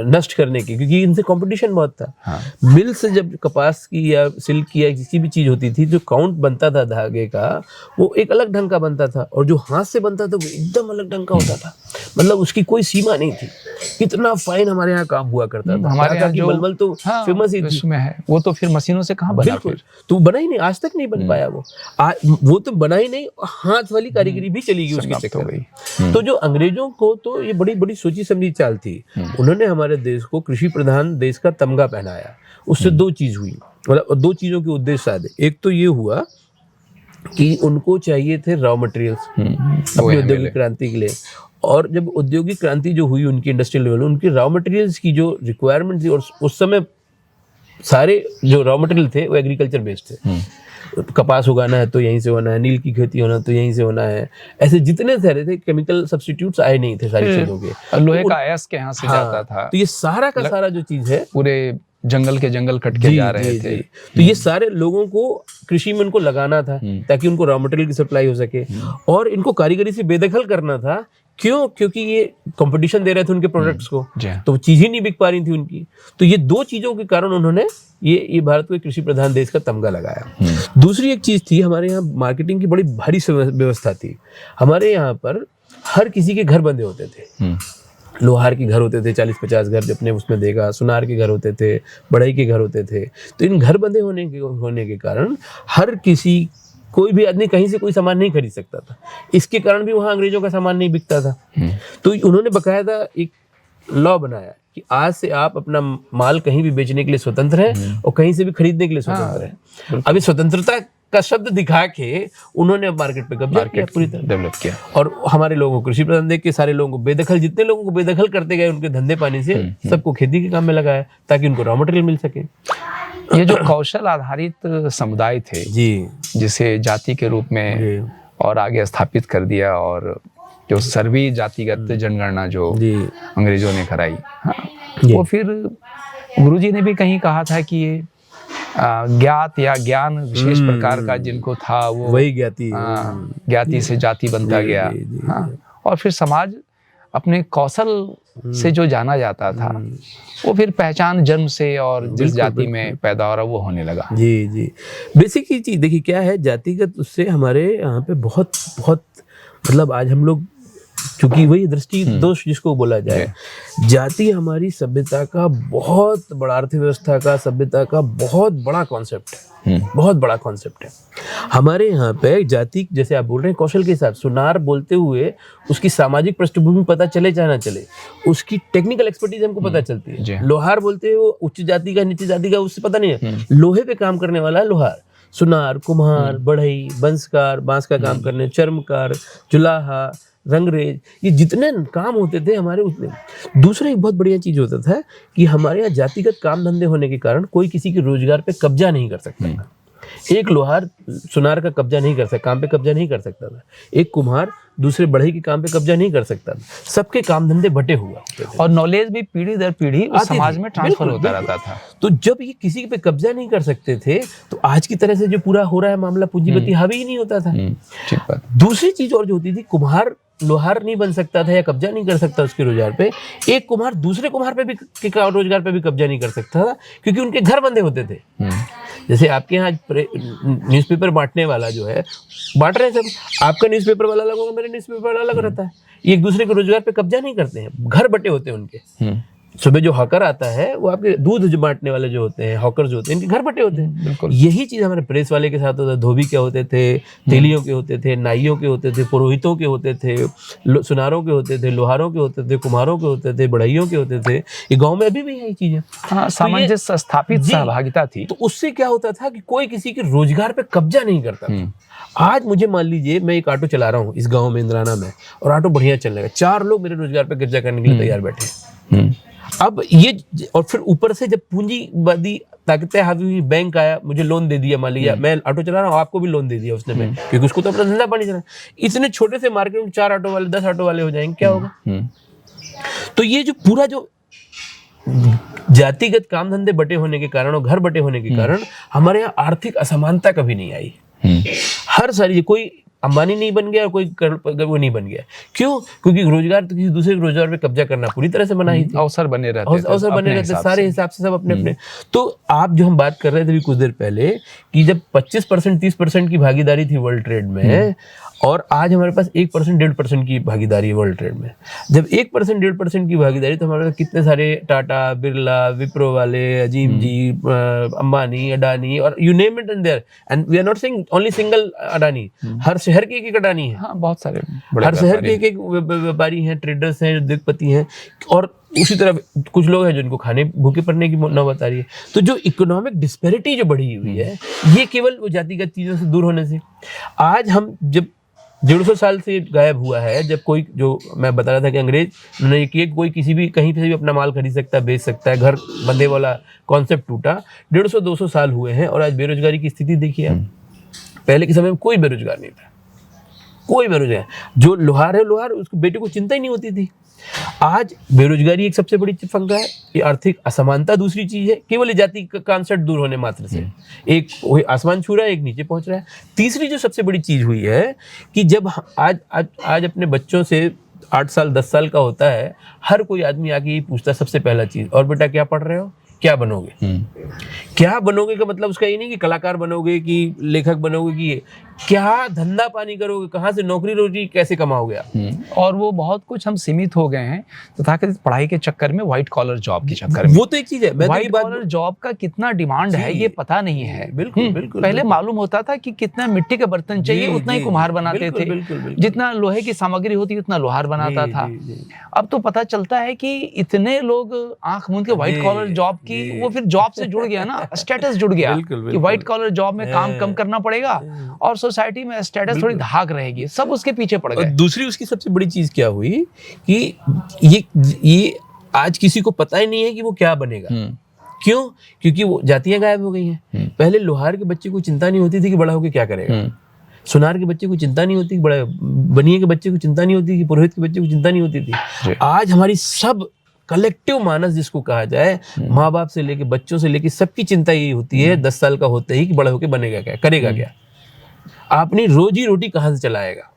नष्ट करने की, क्योंकि इनसे कंपटीशन बहुत था। हाँ। मिल से जब कपास की या सिल्क की या किसी भी चीज होती थी, जो काउंट बनता था धागे का, वो एक अलग ढंग का बनता था, और जो हाथ से बनता था वो एकदम अलग ढंग का होता था। मतलब उसकी कोई सीमा नहीं थी, इतना फाइन हमारे यहाँ काम हुआ करता था।
हमारे यहाँ जो
मलमल तो फेमस ही थी,
है वो तो फिर मशीनों से कहाँ बना,
बिल्कुल, तो बना ही नहीं, आज तक नहीं बन पाया वो तो बना ही नहीं। हाथ वाली कारीगरी भी चली गई उसके चक्कर में। तो जो अंग्रेजों को तो ये बड़ी बड़ी सोची समझी चाल थी, उन्होंने हमारे देश को कृषि प्रधान देश का तमगा पहनाया। उससे दो चीज हुई, मतलब दो चीजों के उद्देश्य साधे। एक तो ये हुआ कि उनको चाहिए थे रॉ मटेरियल्स अपनी औद्योगिक क्रांति के लिए, और जब औद्योगिक क्रांति जो हुई उनकी इंडस्ट्रियल लेवल, उनकी रॉ मटेरियल्स की जो रिक्वायरमेंट थी, और उस समय सारे जो रॉ मटेरियल थे वो एग्रीकल्चर बेस्ड थे। कपास उगाना है तो यहीं से होना है, नील की खेती होना तो यहीं से होना है, ऐसे जितने सारे थे, केमिकल सब्स्टिट्यूट्स आए नहीं थे सारी चीजों के।
लोहे का अयस्क के यहाँ से जाता था,
तो ये सारा का सारा जो चीज है,
पूरे जंगल के जंगल कट के जा रहे थे।
तो ये सारे लोगों को कृषि में उनको लगाना था ताकि उनको रॉ मटेरियल की सप्लाई हो सके, और इनको कारीगरी से बेदखल करना था। क्यों? क्योंकि ये कंपटीशन दे रहे थे उनके प्रोडक्ट्स को, तो चीज ही नहीं बिक पा रही थी उनकी। तो ये दो चीजों के कारण उन्होंने ये भारत को एक कृषि प्रधान देश का तमगा लगाया। दूसरी एक चीज थी, हमारे यहाँ मार्केटिंग की बड़ी भारी व्यवस्था थी। हमारे यहाँ पर हर किसी के घर बंधे होते थे। लोहार के घर होते थे 40-50 घर, जो अपने उसमें देखा, सुनार के घर होते थे, बढ़ई के घर होते थे। तो इन घर बंधे होने के कारण हर किसी, कोई भी आदमी कहीं से कोई सामान नहीं खरीद सकता था। इसके कारण भी वहाँ अंग्रेजों का सामान नहीं बिकता था। तो उन्होंने बकायदा एक लॉ बनाया कि आज से आप अपना माल कहीं भी बेचने के लिए स्वतंत्र हैं और कहीं से भी खरीदने के लिए स्वतंत्र हैं। अभी स्वतंत्रता का शब्द दिखा के उन्होंने मार्केट पे कब्जा किया, पूरी तरह डेवलप किया, और हमारे लोगों को कृषि प्रधान देश के सारे लोगों को बेदखल, जितने लोगों को बेदखल करते गए उनके धंधे पानी से, सबको खेती के काम में लगाया ताकि उनको रॉ मटेरियल मिल सके।
ये जो कौशल आधारित समुदाय थे जी, जिसे जाति के रूप में और आगे स्थापित कर दिया, और जो सर्वी जातिगत जनगणना जो अंग्रेजों ने कराई, वो फिर गुरुजी ने भी कहीं कहा था कि ये ज्ञात या ज्ञान विशेष प्रकार का जिनको था, वो
वही ज्ञाति
ज्ञाति से जाति बनता गया। और फिर समाज अपने कौशल से जो जाना जाता था वो फिर पहचान जन्म से और जिस जाति में पैदा हो रहा वो होने लगा।
जी जी, बेसिक ही चीज देखिए क्या है, जातिगत उससे हमारे यहाँ पे बहुत बहुत मतलब आज हम लोग चूंकि वही दृष्टि दोष जिसको बोला जाए, जाति हमारी सभ्यता का बहुत बड़ा, अर्थव्यवस्था का, सभ्यता का बहुत बड़ा कॉन्सेप्ट है, बहुत बड़ा कॉन्सेप्ट है। हमारे यहाँ पे जाति, जैसे आप बोल रहे हैं कौशल के हिसाब, सुनार बोलते हुए उसकी सामाजिक पृष्ठभूमि पता चले चाहे ना चले, उसकी टेक्निकल एक्सपर्टीज हमको पता चलती है। लोहार बोलते हुए वो उच्च जाति का नीचे जाति का उससे पता नहीं है, लोहे पे काम करने वाला है लोहार। सुनार, कुम्हार, बढ़ई, बंसकार, बांस का काम करने, चर्मकार, जुलाहा, रंगरेज, ये जितने काम होते थे हमारे उतने। दूसरा एक बहुत बढ़िया चीज होता था कि हमारे यहाँ जातिगत काम धंधे होने के कारण कोई किसी के रोजगार पे कब्जा नहीं कर सकता था। एक लोहार सुनार का कब्जा नहीं कर सकता, काम पे कब्जा नहीं कर सकता था। एक कुम्हार दूसरे बढ़ई के काम पे कब्जा नहीं कर सकता था। सबके काम धंधे बटे हुआ
और नॉलेज भी पीढ़ी दर पीढ़ी उस समाज में ट्रांसफर होता रहता था।
तो जब ये किसी पे कब्जा नहीं कर सकते थे तो आज की तरह से जो पूरा हो रहा है मामला पूंजीपति हावी ही नहीं होता था। दूसरी चीज और जो होती थी, कुम्हार लोहार नहीं बन सकता था या कब्जा नहीं कर सकता उसके रोजगार पे। एक कुम्हार दूसरे कुम्हार पे भी रोजगार पे भी कब्जा नहीं कर सकता था क्योंकि उनके घर बंधे होते थे। जैसे आपके यहाँ न्यूज़पेपर बांटने वाला जो है बांट रहे हैं सब, आपका न्यूज़पेपर वाला अलग होगा, मेरा न्यूज़पेपर वाला अलग रहता है। ये एक दूसरे के रोजगार पे कब्जा नहीं करते हैं, घर बटे होते हैं उनके। सुबह जो हॉकर आता है वो आपके दूध जो बांटने वाले जो होते हैं, हॉकर जो होते हैं, इनके घर बटे होते हैं। यही चीज हमारे प्रेस वाले के साथ होता है। धोबी के होते थे, तेलियों के होते थे, नाइयों के होते थे, पुरोहितों के होते थे, सुनारों के होते थे, लोहारों के होते थे, कुम्हारों के होते थे, बढ़इयों के होते थे। ये गाँव में अभी भी यही चीज है।
हाँ, सामंजस्य स्थापित सहभागिता थी।
तो उससे क्या होता था कि कोई किसी के रोजगार पे कब्जा नहीं करता था। आज मुझे मान लीजिए मैं एक ऑटो चला रहा हूँ इस गाँव में, इंद्राना में, और ऑटो बढ़िया चल रहा है, 4 लोग मेरे रोजगार पे कब्जा करने के लिए तैयार बैठे हैं। अब ये, और फिर ऊपर से जब पूंजीवादी ताकतें हावी हुई, बैंक आया, मुझे लोन दे दिया, मान लिया मैं ऑटो चला रहा हूँ, आपको भी लोन दे दिया उसने, बैंक, क्योंकि उसको तो अपना धंधा पानी चला। इतने छोटे से मार्केट में 4 ऑटो वाले 10 ऑटो वाले हो जाएंगे, क्या होगा? तो ये जो पूरा जो जातिगत काम धंधे बटे होने के कारण और घर बटे होने के कारण हमारे यहाँ आर्थिक असमानता कभी नहीं आई। हर सारी, कोई अंबानी नहीं बन गया और कोई वो नहीं बन गया। क्यों? क्योंकि रोजगार तो किसी दूसरे के रोजगार पे कब्जा करना पूरी तरह से मना ही थी।
अवसर बने रहते
सारे हिसाब से सब अपने अपने। तो आप जो हम बात कर रहे थे कुछ देर पहले कि जब 25% 30% की भागीदारी थी वर्ल्ड ट्रेड में, और आज हमारे पास 1% 1.5% की भागीदारी है वर्ल्ड ट्रेड में। जब 1% 1.5% की भागीदारी, तो हमारे पास कितने सारे टाटा, बिरला, विप्रो वाले, अजीम जी, अंबानी, अडानी, और you name it and there, and we are not saying only single Adani. हर शहर के एक अडानी है।
हाँ, बहुत सारे
हर शहर के एक व्यापारी हैं, ट्रेडर्स हैं, उद्योगपति हैं। और उसी तरह कुछ लोग हैं जिनको खाने भूखे पड़ने की नौबत आ रही है। तो जो इकोनॉमिक डिस्पैरिटी जो बढ़ी हुई है, ये केवल वो जातिगत चीजों से दूर होने से। आज हम जब 150 साल से गायब हुआ है, जब कोई, जो मैं बता रहा था कि अंग्रेज उन्होंने ये किया, कोई किसी भी कहीं से भी अपना माल खरीद सकता है, बेच सकता है, घर बंधे वाला कॉन्सेप्ट टूटा। 150-200 साल हुए हैं और आज बेरोजगारी की स्थिति देखिए आप। पहले के समय में कोई बेरोजगार नहीं था, कोई बेरोजगार। जो लोहार है, लोहार, उसको बेटे को चिंता ही नहीं होती थी। आज बेरोजगारी एक सबसे बड़ी पंगा है, ये आर्थिक असमानता दूसरी चीज है, केवल जाति का कॉन्सेप्ट दूर होने मात्र से। एक वही आसमान छू रहा है, एक नीचे पहुंच रहा है। तीसरी जो सबसे बड़ी चीज हुई है कि जब आज अपने बच्चों से 8 साल 10 साल का होता है, हर कोई आदमी आके ये पूछता है सबसे पहला चीज, और बेटा क्या पढ़ रहे हो, क्या बनोगे? क्या बनोगे का मतलब उसका ये नहीं कि कलाकार बनोगे, कि लेखक बनोगे, कि क्या धंधा पानी करोगे, कहाँ से नौकरी रोजी कैसे कमाओगे आप?
और वो बहुत कुछ हम सीमित हो गए हैं तथाकथित पढ़ाई के चक्कर में, व्हाइट कॉलर जॉब के चक्कर में।
वो तो एक चीज है,
व्हाइट कॉलर जॉब का कितना डिमांड है ये पता नहीं है।
बिल्कुल बिल्कुल।
पहले मालूम होता था कि कितना मिट्टी के बर्तन चाहिए उतना ही कुम्हार बनाते थे, जितना लोहे की सामग्री होती उतना लोहार बनाता था। अब तो पता चलता है कि इतने लोग आंख मूंद के व्हाइट कॉलर जॉब की, वो फिर जॉब से जुड़ गया ना, स्टेटस जुड़ गया कि व्हाइट कॉलर जॉब में काम कम करना पड़ेगा और सोसाइटी में स्टेटस थोड़ी धाक रहेगी, सब उसके पीछे पड़ गए।
दूसरी उसकी सबसे बड़ी चीज क्या हुई कि ये आज किसी को पता ही नहीं है कि वो क्या बनेगा। क्यों? क्योंकि वो जातियां गायब हो गई हैं। पहले लोहार के बच्चे को चिंता नहीं होती थी कि बड़ा होकर क्या करेगा। सुनार के बच्चे को चिंता नहीं होती, बड़ा बनिए के बच्चे को चिंता नहीं होती, कि पुरोहित के बच्चे को चिंता नहीं होती थी। आज हमारी सब कलेक्टिव मानस जिसको कहा जाए, माँ बाप से लेके बच्चों से लेके सबकी चिंता यही होती है 10 साल का होते ही कि बड़ा होकर बनेगा क्या, करेगा क्या, अपनी रोजी रोटी कहाँ से चलाएगा।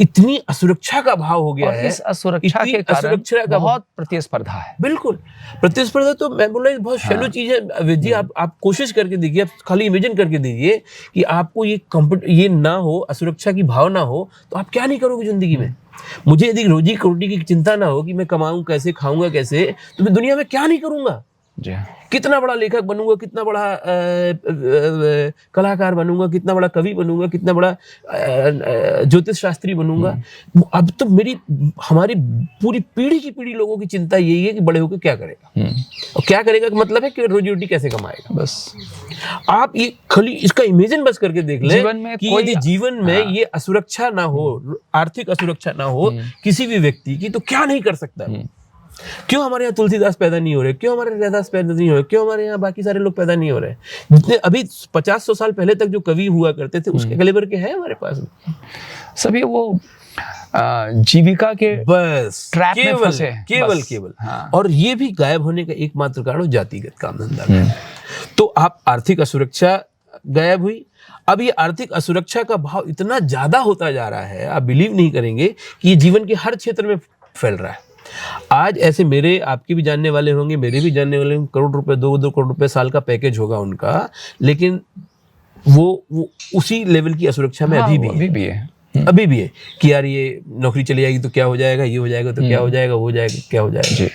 इतनी असुरक्षा का भाव हो गया
और
है।
इस असुरक्षा
इतनी
के कारण
असुरक्षा का
बहुत प्रतिस्पर्धा है।
बिल्कुल, प्रतिस्पर्धा तो मैं बोल रहा हूँ बहुत शैलो चीज है अवैध जी। आप कोशिश करके देखिए, आप खाली इमेजिन करके देखिए कि आपको ये ना हो, असुरक्षा की भाव ना हो, तो आप क्या नहीं करोगे जिंदगी में। मुझे यदि रोजी रोटी की चिंता ना हो कि मैं कमाऊं कैसे, खाऊंगा कैसे, तो मैं दुनिया में क्या नहीं करूंगा।
जी,
कितना बड़ा लेखक बनूंगा, कितना बड़ा कलाकार बनूंगा, कितना बड़ा कवि बनूंगा, कितना बड़ा ज्योतिष शास्त्री बनूंगा। अब तो हमारी पूरी पीढ़ी की पीढ़ी लोगों की चिंता यही है कि बड़े होकर क्या करेगा, और क्या करेगा का मतलब है कि रोजी रोटी कैसे कमाएगा।
बस
आप ये खाली इसका इमेजिन बस करके देख ले
जीवन में
कि यदि जीवन में ये असुरक्षा ना हो, आर्थिक असुरक्षा ना हो किसी भी व्यक्ति की, तो क्या नहीं कर सकता है। क्यों हमारे यहाँ तुलसीदास पैदा नहीं हो रहे, क्यों हमारे रैदास पैदा नहीं हो रहे, क्यों हमारे यहाँ बाकी सारे लोग पैदा नहीं हो रहे। जितने अभी 50-100 साल पहले तक जो कवि हुआ करते थे उसके कैलिबर के हैं हमारे पास।
सभी वो जीविका के
बस
ट्रैप में फंसे,
केवल और ये भी गायब होने का एकमात्र कारण जातिगत काम धंधा का है। तो आप आर्थिक असुरक्षा गायब हुई। अब ये आर्थिक असुरक्षा का भाव इतना ज्यादा होता जा रहा है, आप बिलीव नहीं करेंगे कि ये जीवन के हर क्षेत्र में फैल रहा है। आज ऐसे मेरे, आपके भी जानने वाले होंगे, मेरे भी जानने वाले होंगे, करोड़ रुपए, 2 करोड़ रुपए साल का पैकेज होगा उनका, लेकिन वो उसी लेवल की असुरक्षा में अभी भी है कि यार ये नौकरी चली जाएगी तो क्या हो जाएगा, ये हो जाएगा तो क्या हो जाएगा, वो हो जाएगा क्या हो जाएगा।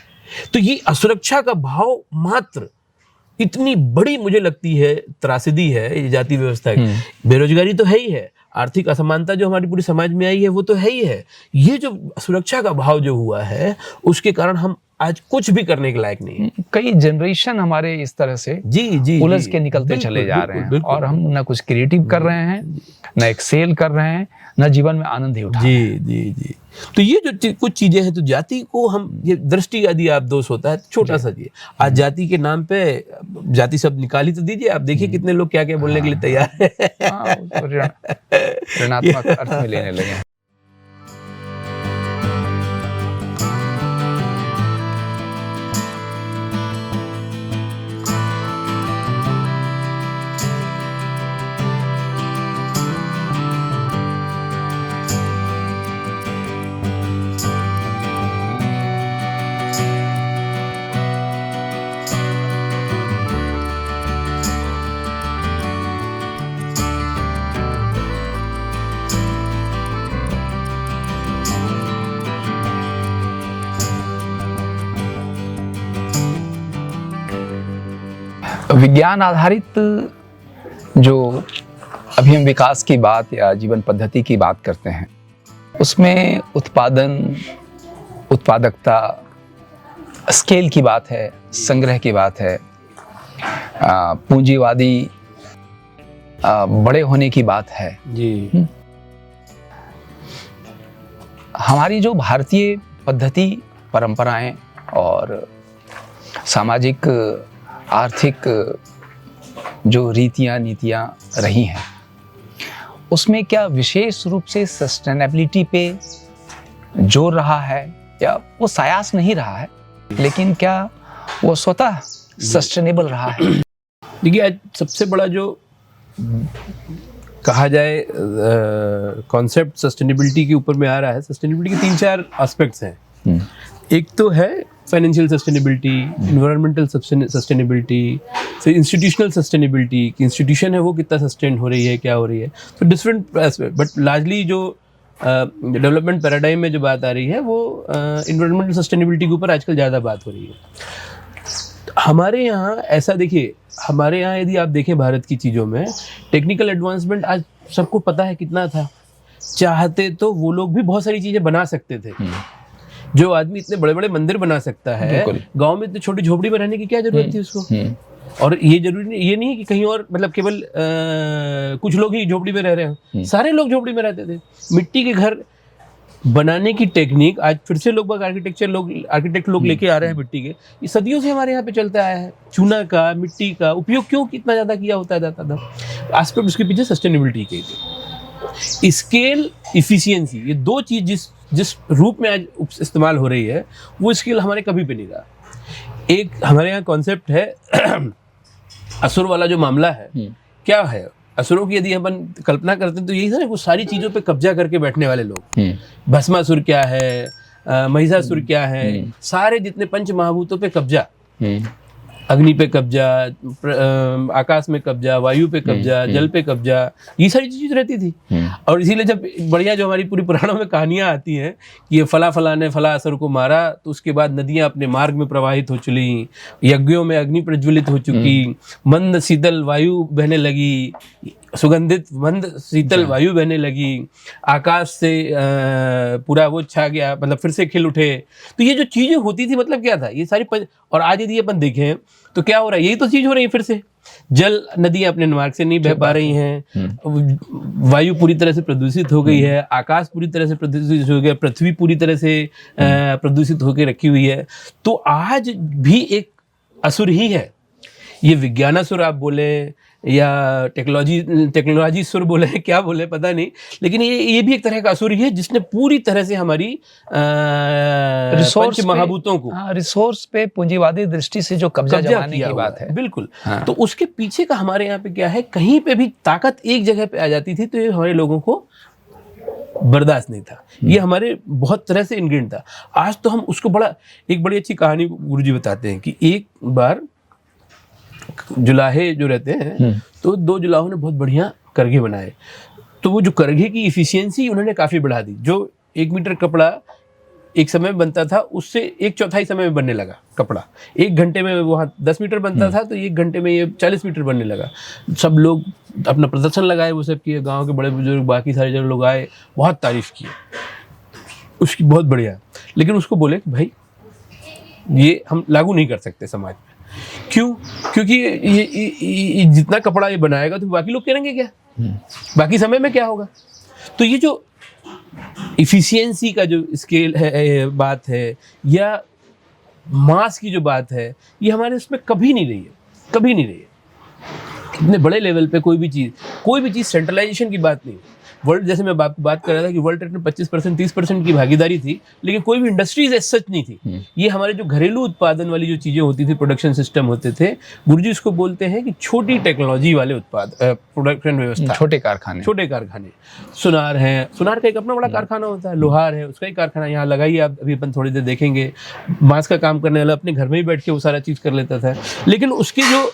तो ये असुरक्षा का भाव मात्र इतनी बड़ी मुझे लगती है त्रासदी है ये जाति व्यवस्था की। बेरोजगारी तो है ही है, आर्थिक असमानता जो हमारी पूरी समाज में आई है वो तो है ही है। ये जो सुरक्षा का भाव जो हुआ है उसके कारण हम आज कुछ भी करने के लायक नहीं है।
कई जनरेशन हमारे इस तरह से
जी
उलझ के निकलते चले जा रहे हैं, और हम ना कुछ क्रिएटिव कर रहे हैं, ना एक्सेल कर रहे हैं, ना जीवन में आनंद ही उठा रहे हैं।
जी। तो ये जो कुछ चीजें हैं, तो जाति को हम, ये दृष्टि यदि आप दोष होता है छोटा सा जी, आज जाति के नाम पे जाति शब्द निकाल ही तो दीजिए, आप देखिए कितने लोग क्या क्या बोलने के लिए तैयार है।
ऋणात्मक अर्थ में लेने लगे हैं। विज्ञान आधारित जो अभी हम विकास की बात या जीवन पद्धति की बात करते हैं, उसमें उत्पादन, उत्पादकता, स्केल की बात है, संग्रह की बात है, पूंजीवादी बड़े होने की बात है
जी।
हमारी जो भारतीय पद्धति, परंपराएं और सामाजिक आर्थिक जो रीतियां नीतियां रही हैं, उसमें क्या विशेष रूप से सस्टेनेबिलिटी पे जोर रहा है, या वो सायास नहीं रहा है, लेकिन क्या वो स्वतः सस्टेनेबल रहा है?
देखिए, आज सबसे बड़ा जो कहा जाए कॉन्सेप्ट सस्टेनेबिलिटी के ऊपर में आ रहा है। सस्टेनेबिलिटी के 3-4 एस्पेक्ट्स हैं। एक तो है फाइनेंशियल सस्टेनेबिलिटी, इन्वायरमेंटल सस्टेनेबिलिटी, फिर इंस्टीट्यूशनल सस्टेनेबिलिटी, कि इंस्टीट्यूशन है वो कितना सस्टेन हो रही है, क्या हो रही है। तो डिफरेंट एस्पेक्ट, बट लार्जली जो डेवलपमेंट पैराडाइम में जो बात आ रही है वो इन्वायरमेंटल सस्टेनेबिलिटी के ऊपर आजकल ज़्यादा बात हो रही है। हमारे यहाँ ऐसा, देखिए हमारे यहाँ यदि आप देखें भारत की चीज़ों में, टेक्निकल एडवांसमेंट आज सबको पता है कितना था। चाहते तो वो लोग भी बहुत सारी चीज़ें बना सकते थे। जो आदमी इतने बड़े बड़े मंदिर बना सकता है, गांव में इतनी छोटी झोपड़ी में रहने की क्या जरूरत थी उसको। और ये जरूरी नहीं, ये नहीं है कि कहीं और, मतलब केवल कुछ लोग ही झोपड़ी में रह रहे हो, सारे लोग झोपड़ी में रहते थे। मिट्टी के घर बनाने की टेक्निक आज फिर से लोग आर्किटेक्ट लोग लेके आ रहे हैं मिट्टी के। ये सदियों से हमारे यहाँ पे चलता आया है। चूना का, मिट्टी का उपयोग क्यों कितना ज्यादा किया होता जाता था। एस्पेक्ट उसके पीछे सस्टेनेबिलिटी के, स्केल, इफिशियंसी, ये दो चीज जिस रूप में आज इस्तेमाल हो रही है वो स्किल हमारे कभी भी नहीं रहा। एक हमारे यहाँ कॉन्सेप्ट है असुर वाला जो मामला है, क्या है असुरों की यदि अपन कल्पना करते हैं तो यही था ना, वो सारी चीजों पे कब्जा करके बैठने वाले लोग। भस्मासुर क्या है, महिषासुर क्या है, सारे जितने पंच महाभूतों पे कब्जा, अग्नि पे कब्जा, आकाश में कब्जा, वायु पे कब्जा, जल पे कब्जा, ये सारी चीज रहती थी। और इसीलिए जब बढ़िया जो हमारी पूरी पुराणों में कहानियां आती हैं कि ये फला ने फला असुर को मारा, तो उसके बाद नदियां अपने मार्ग में प्रवाहित हो चली, यज्ञों में अग्नि प्रज्वलित हो चुकी, मंद शीतल वायु बहने लगी, सुगंधित मंद शीतल वायु बहने लगी, आकाश से पूरा वो छा गया, मतलब फिर से खिल उठे। तो ये जो चीजें होती थी मतलब क्या था, ये सारी और आज यदि अपन देखें तो क्या हो रहा है, यही तो चीज हो रही है फिर से। जल नदियां अपने मार्ग से नहीं बह पा रही हैं, वायु पूरी तरह से प्रदूषित हो गई है, आकाश पूरी तरह से प्रदूषित हो गया, पृथ्वी पूरी तरह से प्रदूषित होकर रखी हुई है। तो आज भी एक असुर ही है, ये विज्ञानासुर आप बोले या टेक्नोलॉजी सुर बोले, क्या बोले पता नहीं, लेकिन ये भी एक तरह का असुर ही है जिसने पूरी तरह से हमारी
रिसोर्स
महाभूतों को,
रिसोर्स पे पूंजीवादी दृष्टि से जो कब्जा जमाने की बात है।
बिल्कुल। तो उसके पीछे का हमारे यहाँ पे क्या है, कहीं पे भी ताकत एक जगह पे आ जाती थी तो ये हमारे लोगों को बर्दाश्त नहीं था, ये हमारे बहुत तरह से इनग्रेन था। आज तो हम उसको एक बड़ी अच्छी कहानी गुरुजी बताते हैं कि एक बार जुलाहे जो रहते हैं तो 2 जुलाहों ने बहुत बढ़िया करघे बनाए, तो वो जो करघे की इफिशियंसी उन्होंने काफी बढ़ा दी। जो 1 मीटर कपड़ा एक समय में बनता था, उससे 1/4 समय में बनने लगा कपड़ा। 1 घंटे में वहाँ 10 मीटर बनता था तो 1 घंटे में ये 40 मीटर बनने लगा। सब लोग अपना प्रदर्शन लगाए, वो सब किए, गाँव के बड़े बुजुर्ग बाकी सारे जन लोग आए, बहुत तारीफ की उसकी, बहुत बढ़िया। लेकिन उसको बोले कि भाई ये हम लागू नहीं कर सकते समाज में। क्यों? क्योंकि ये जितना कपड़ा ये बनाएगा तो बाकी लोग करेंगे क्या, बाकी समय में क्या होगा। तो ये जो इफिशियंसी का जो स्केल है, बात है, या मास की जो बात है, ये हमारे उसमें कभी नहीं रही है, कभी नहीं रही है। इतने बड़े लेवल पे कोई भी चीज़ सेंट्रलाइजेशन की बात नहीं। वर्ल्ड, जैसे मैं बात कर रहा था कि वर्ल्ड ट्रेड में 25% 30% की भागीदारी थी, लेकिन कोई भी इंडस्ट्रीज ऐसा सच नहीं थी। ये हमारे जो घरेलू उत्पादन वाली जो चीजें होती थी, प्रोडक्शन सिस्टम होते थे, गुरुजी इसको बोलते हैं कि छोटी टेक्नोलॉजी वाले उत्पाद, प्रोडक्शन व्यवस्था, छोटे कारखाने। सुनार है, सुनार का एक अपना बड़ा कारखाना होता है, लोहार है, उसका ही कारखाना यहाँ लगाइए आप, अभी अपन थोड़ी देर देखेंगे। बांस का काम करने वाला अपने घर में ही बैठ के वो सारा चीज कर लेता था, लेकिन उसके जो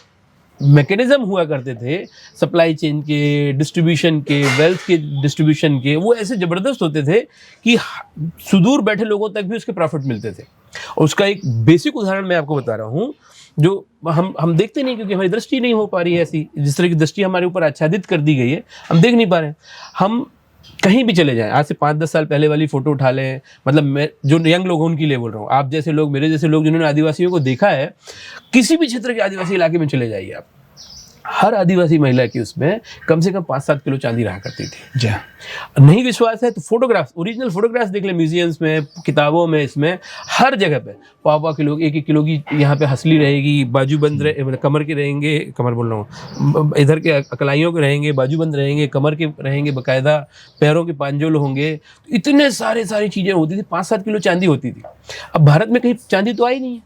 मैकेनिज्म हुआ करते थे सप्लाई चेन के, डिस्ट्रीब्यूशन के, वेल्थ के डिस्ट्रीब्यूशन के, वो ऐसे जबरदस्त होते थे कि सुदूर बैठे लोगों तक भी उसके प्रॉफिट मिलते थे। और उसका एक बेसिक उदाहरण मैं आपको बता रहा हूँ, जो हम देखते नहीं, क्योंकि हमारी दृष्टि नहीं हो पा रही है ऐसी, जिस तरह की दृष्टि हमारे ऊपर आच्छादित कर दी गई है, हम देख नहीं पा रहे हैं। हम कहीं भी चले जाएं, आज से 5-10 साल पहले वाली फोटो उठा लें, मतलब मैं जो यंग लोग हैं उनकी लिए बोल रहा हूँ, आप जैसे लोग, मेरे जैसे लोग जिन्होंने आदिवासियों को देखा है, किसी भी क्षेत्र के आदिवासी इलाके में चले जाइए आप, हर आदिवासी महिला की उसमें कम से कम 5-7 किलो चांदी रहा करती थी। जी, नहीं विश्वास है तो फोटोग्राफ्स, ओरिजिनल फोटोग्राफ्स देख ले, म्यूजियम्स में, किताबों में, इसमें हर जगह पे पाव किलो, 1-1 किलो की यहाँ पे हसली रहेगी, बाजूबंद कमर के रहेंगे, कमर बोल रहा हूँ, इधर के अकलाइयों के रहेंगे, बाजूबंद रहेंगे, कमर के रहेंगे, बाकायदा पैरों के पांजोल होंगे। तो इतने सारी चीजें होती थी, 5-7 किलो चांदी होती थी। अब भारत में कहीं चांदी तो आई नहीं है,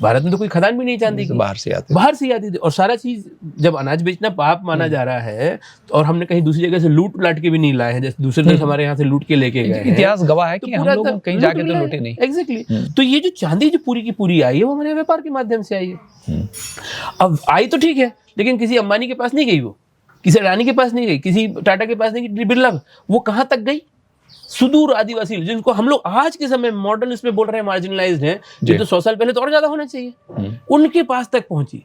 भारत में तो कोई खदान भी नहीं चांदी की, बाहर से आती थी। और सारा चीज जब अनाज बेचना पाप माना जा रहा है, और हमने कहीं दूसरी जगह से लूट लाट के भी नहीं लाए हैं, जैसे दूसरे देश हमारे यहाँ से लूट के लेके गए हैं।
इतिहास गवाह है कि हम लोग कहीं जाके तो लूटे नहीं।
एग्जैक्टली। तो ये जो चांदी जो पूरी की पूरी आई है, वो हमारे व्यापार के माध्यम से आई है। अब आई तो ठीक है, लेकिन किसी अंबानी के पास नहीं गई, वो किसी अडानी के पास नहीं गई, किसी टाटा के पास नहीं गई, बिरला, वो कहाँ तक गई? सुदूर आदिवासी, जिनको हम लोग आज के समय मॉडर्न इसमें बोल रहे हैं मार्जिनलाइज्ड हैं, जो तो 100 साल पहले तो और ज्यादा होना चाहिए, उनके पास तक पहुंची।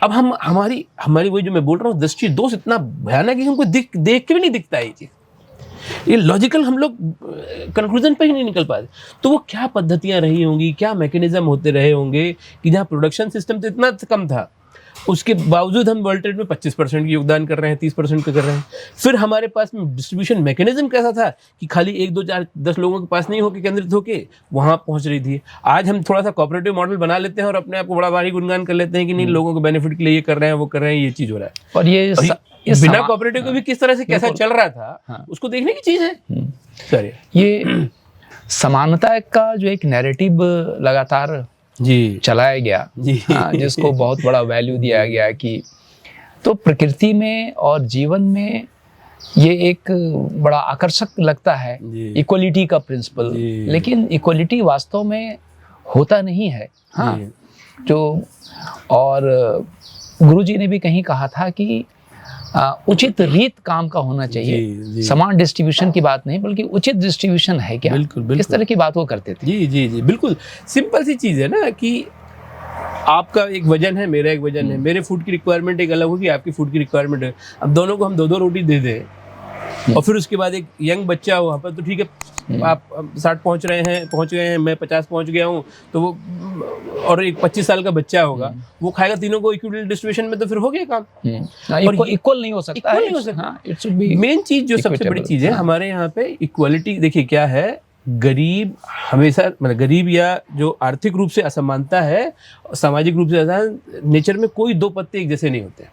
अब हम हमारी वही जो मैं बोल रहा हूँ, दृष्टि दोष इतना भयानक है कि हमको देख के भी नहीं दिखता है ये चीज। ये लॉजिकल हम लोग कंक्लूजन पे ही नहीं निकल पाते। तो वो क्या पद्धतियां रही होंगी, क्या मैकेनिज्म होते रहे होंगे कि जहाँ प्रोडक्शन सिस्टम तो इतना कम था, उसके बावजूद हम वर्ल्ड ट्रेड में 25% की योगदान कर रहे हैं, 30% का कर रहे हैं। फिर हमारे पास में डिस्ट्रीब्यूशन मैकेनिज्म कैसा था कि खाली 1, 2, 4, 10 लोगों के पास नहीं होकर केंद्रित होकर वहां पहुंच रही थी। आज हम थोड़ा सा कोऑपरेटिव मॉडल बना लेते हैं और अपने आप को बड़ा भारी गुणगान कर लेते हैं कि नहीं, लोगों के बेनिफिट के लिए ये कर रहे हैं, वो कर रहे हैं, ये चीज हो रहा है। और ये बिना कोऑपरेटिव के भी किस तरह से कैसा चल रहा था, उसको देखने की चीज है। सर,
ये समानता का जो एक नैरेटिव लगातार चलाया गया, जिसको बहुत बड़ा वैल्यू दिया गया कि तो प्रकृति में और जीवन में ये एक बड़ा आकर्षक लगता है
जी।
इक्वलिटी का प्रिंसिपल,
जी।
लेकिन इक्वलिटी वास्तव में होता नहीं है। हाँ,
जी।
जो और गुरुजी ने भी कहीं कहा था कि उचित रीत काम का होना चाहिए।
जी, जी।
समान डिस्ट्रीब्यूशन की बात नहीं, बल्कि उचित डिस्ट्रीब्यूशन है क्या,
बिल्कुल, बिल्कुल।
इस तरह की बात वो करते थे।
जी जी जी बिल्कुल। सिंपल सी चीज़ है ना कि आपका एक वजन है, मेरा एक वजन है, मेरे फूड की रिक्वायरमेंट एक अलग होगी, आपकी फूड की रिक्वायरमेंट है। अब दोनों को हम 2-2 रोटी दे दें और फिर उसके बाद एक यंग बच्चा हो वहाँ पर, तो ठीक है आप 60 पहुँच गए हैं, मैं 50 पहुँच गया हूँ, तो वो और एक 25 साल का बच्चा होगा, वो खाएगा, तीनों को इक्वल डिस्ट्रीब्यूशन में, तो फिर हो गया काम। और
इक्वल नहीं हो सकता
इक्वल
है।
नहीं हो सकता।
हाँ, it should be
मेन चीज जो सबसे बड़ी
equitable।
चीज है हमारे यहाँ पे इक्वालिटी, देखिए क्या है, गरीब हमेशा, मतलब गरीब या जो आर्थिक रूप से असमानता है, सामाजिक रूप से असमान, नेचर में कोई 2 पत्ते एक जैसे नहीं होते।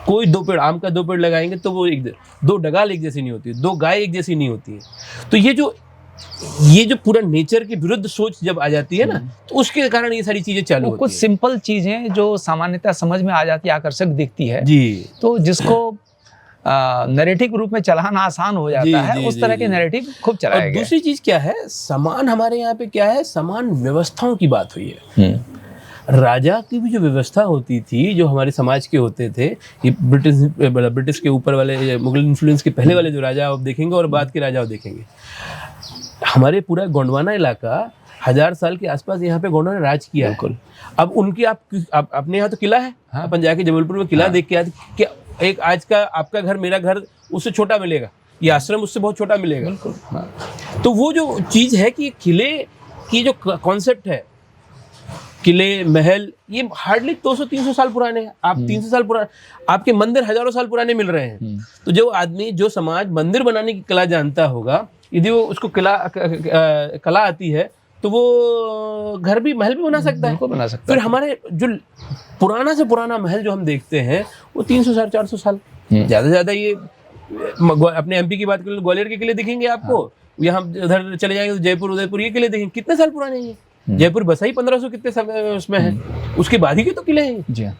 कोई 2 पेड़, आम का 2 पेड़ लगाएंगे तो वो 2 डगाल एक जैसी नहीं होती, 2 गाय एक जैसी नहीं होती है। तो ये जो पूरा नेचर के विरुद्ध सोच जब आ जाती है ना, तो उसके कारण ये सारी चीजें चालू होती
कुछ
है।
सिंपल चीजें जो सामान्यतः समझ में आ जाती है, आकर्षक दिखती है,
जी
तो जिसको नैरेटिव रूप में चलाना आसान हो जाता है, उस तरह के नैरेटिव खूब चलाए
और
गए।
दूसरी चीज क्या है, समान हमारे यहाँ पे क्या है, समान व्यवस्थाओं की बात हुई है। राजा की भी जो व्यवस्था होती थी, जो हमारे समाज के होते थे, ये ब्रिटिश के ऊपर वाले, मुगल इन्फ्लुएंस के पहले वाले जो राजा आप देखेंगे और बाद के राजा आप देखेंगे, हमारे पूरा गोंडवाना इलाका 1000 साल के आसपास यहाँ पे गोंडवाना राज किया है। अब उनकी आप अपने यहाँ तो किला है, अपन जाके जबलपुर में किला देख के आते, क्या एक आज का आपका घर मेरा घर उससे छोटा मिलेगा, ये आश्रम उससे बहुत छोटा मिलेगा। तो वो जो चीज है कि किले की जो कॉन्सेप्ट है, किले महल, ये हार्डली 200-300 साल पुराने हैं। आप 300 साल पुराने, आपके मंदिर हजारों साल पुराने मिल रहे हैं। तो जो आदमी, जो समाज मंदिर बनाने की कला जानता होगा, यदि वो उसको कला आती है, तो वो घर भी, महल भी बना सकता है।
बना सकता
फिर हमारे जो पुराना से पुराना महल जो हम देखते हैं, वो 300-400 साल, ज्यादा ज्यादा। ये अपने एमपी की बात करें, ग्वालियर के किले दिखेंगे आपको, यहाँ उधर चले जाएंगे तो जयपुर, उदयपुर, ये किले देखेंगे कितने साल पुराने हैं। जयपुर बसा ही 1500 कितने समय उसमें है, उसके बाद ही के तो किले हैं।
जी हाँ।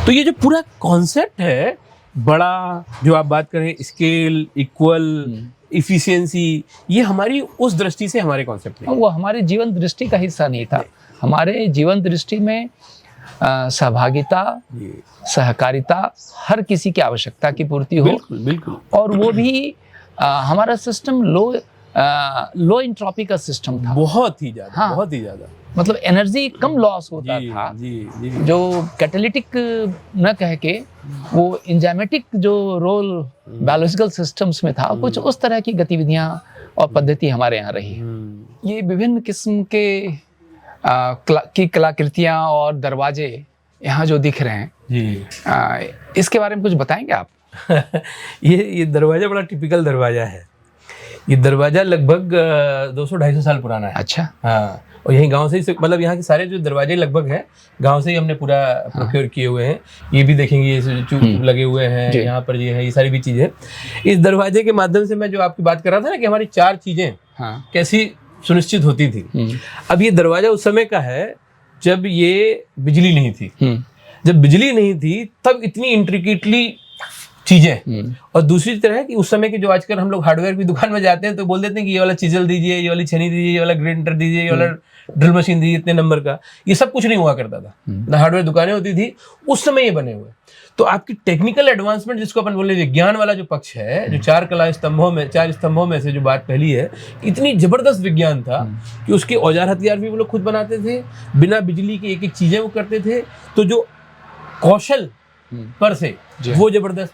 तो ये जो पूरा कॉन्सेप्ट है बड़ा, जो आप बात करें स्केल, इक्वल, इफिशियंसी, ये हमारी उस दृष्टि से हमारे कॉन्सेप्ट नहीं,
वो हमारे जीवन दृष्टि का हिस्सा नहीं था। हमारे जीवन दृष्टि में सहभागिता, सहकारिता, हर किसी की आवश्यकता की पूर्ति हो।
बिल्कुल बिल्कुल।
और वो भी हमारा सिस्टम लो इंट्रोपी का सिस्टम था,
बहुत ही ज्यादा।
हाँ।
बहुत ही ज्यादा,
मतलब एनर्जी कम लॉस होता था।
जी।
जो कैटालिटिक न कह के वो एंजाइमेटिक जो रोल बायोलॉजिकल सिस्टम्स में था, कुछ उस तरह की गतिविधियां और पद्धति हमारे यहाँ रही है। ये विभिन्न किस्म के कलाकृतियां और दरवाजे यहाँ जो दिख रहे हैं
जी,
इसके बारे में कुछ बताएंगे आप?
ये दरवाजा बड़ा टिपिकल दरवाजा है। ये दरवाजा लगभग 200-250 साल पुराना है।
अच्छा।
हाँ, और यही गांव से ही, मतलब यहाँ के सारे जो दरवाजे लगभग हैं गांव से ही हमने पूरा प्रोक्योर किए हुए हैं। ये भी देखेंगे, ये चूक लगे हुए हैं यहाँ पर, ये है, ये सारी भी चीजें। इस दरवाजे के माध्यम से मैं जो आपकी बात कर रहा था ना कि हमारी 4 चीजें कैसी सुनिश्चित होती थी। अब ये दरवाजा उस समय का है जब ये बिजली नहीं थी। जब बिजली नहीं थी तब इतनी इंट्रिकेटली चीजें। और दूसरी तरह कि उस समय की जो आजकल हम लोग हार्डवेयर की दुकान में जाते हैं तो बोल देते हैं कि ये वाला चिजल दीजिए, ये वाली छेनी दीजिए, ये वाला ग्राइंडर दीजिए, ये वाला ड्रिल मशीन दीजिए, इतने नंबर का। ये सब कुछ नहीं हुआ करता था ना, हार्डवेयर दुकानें होती थी उस समय ये बने हुए। तो आपकी टेक्निकल एडवांसमेंट, जिसको अपन बोले विज्ञान वाला जो पक्ष है, जो 4 स्तंभों में से जो बात पहली है, इतनी जबरदस्त विज्ञान था कि उसके औजार हथियार भी वो लोग खुद बनाते थे, बिना बिजली की एक एक चीजें वो करते थे। तो जो कौशल पर से वो जबरदस्त,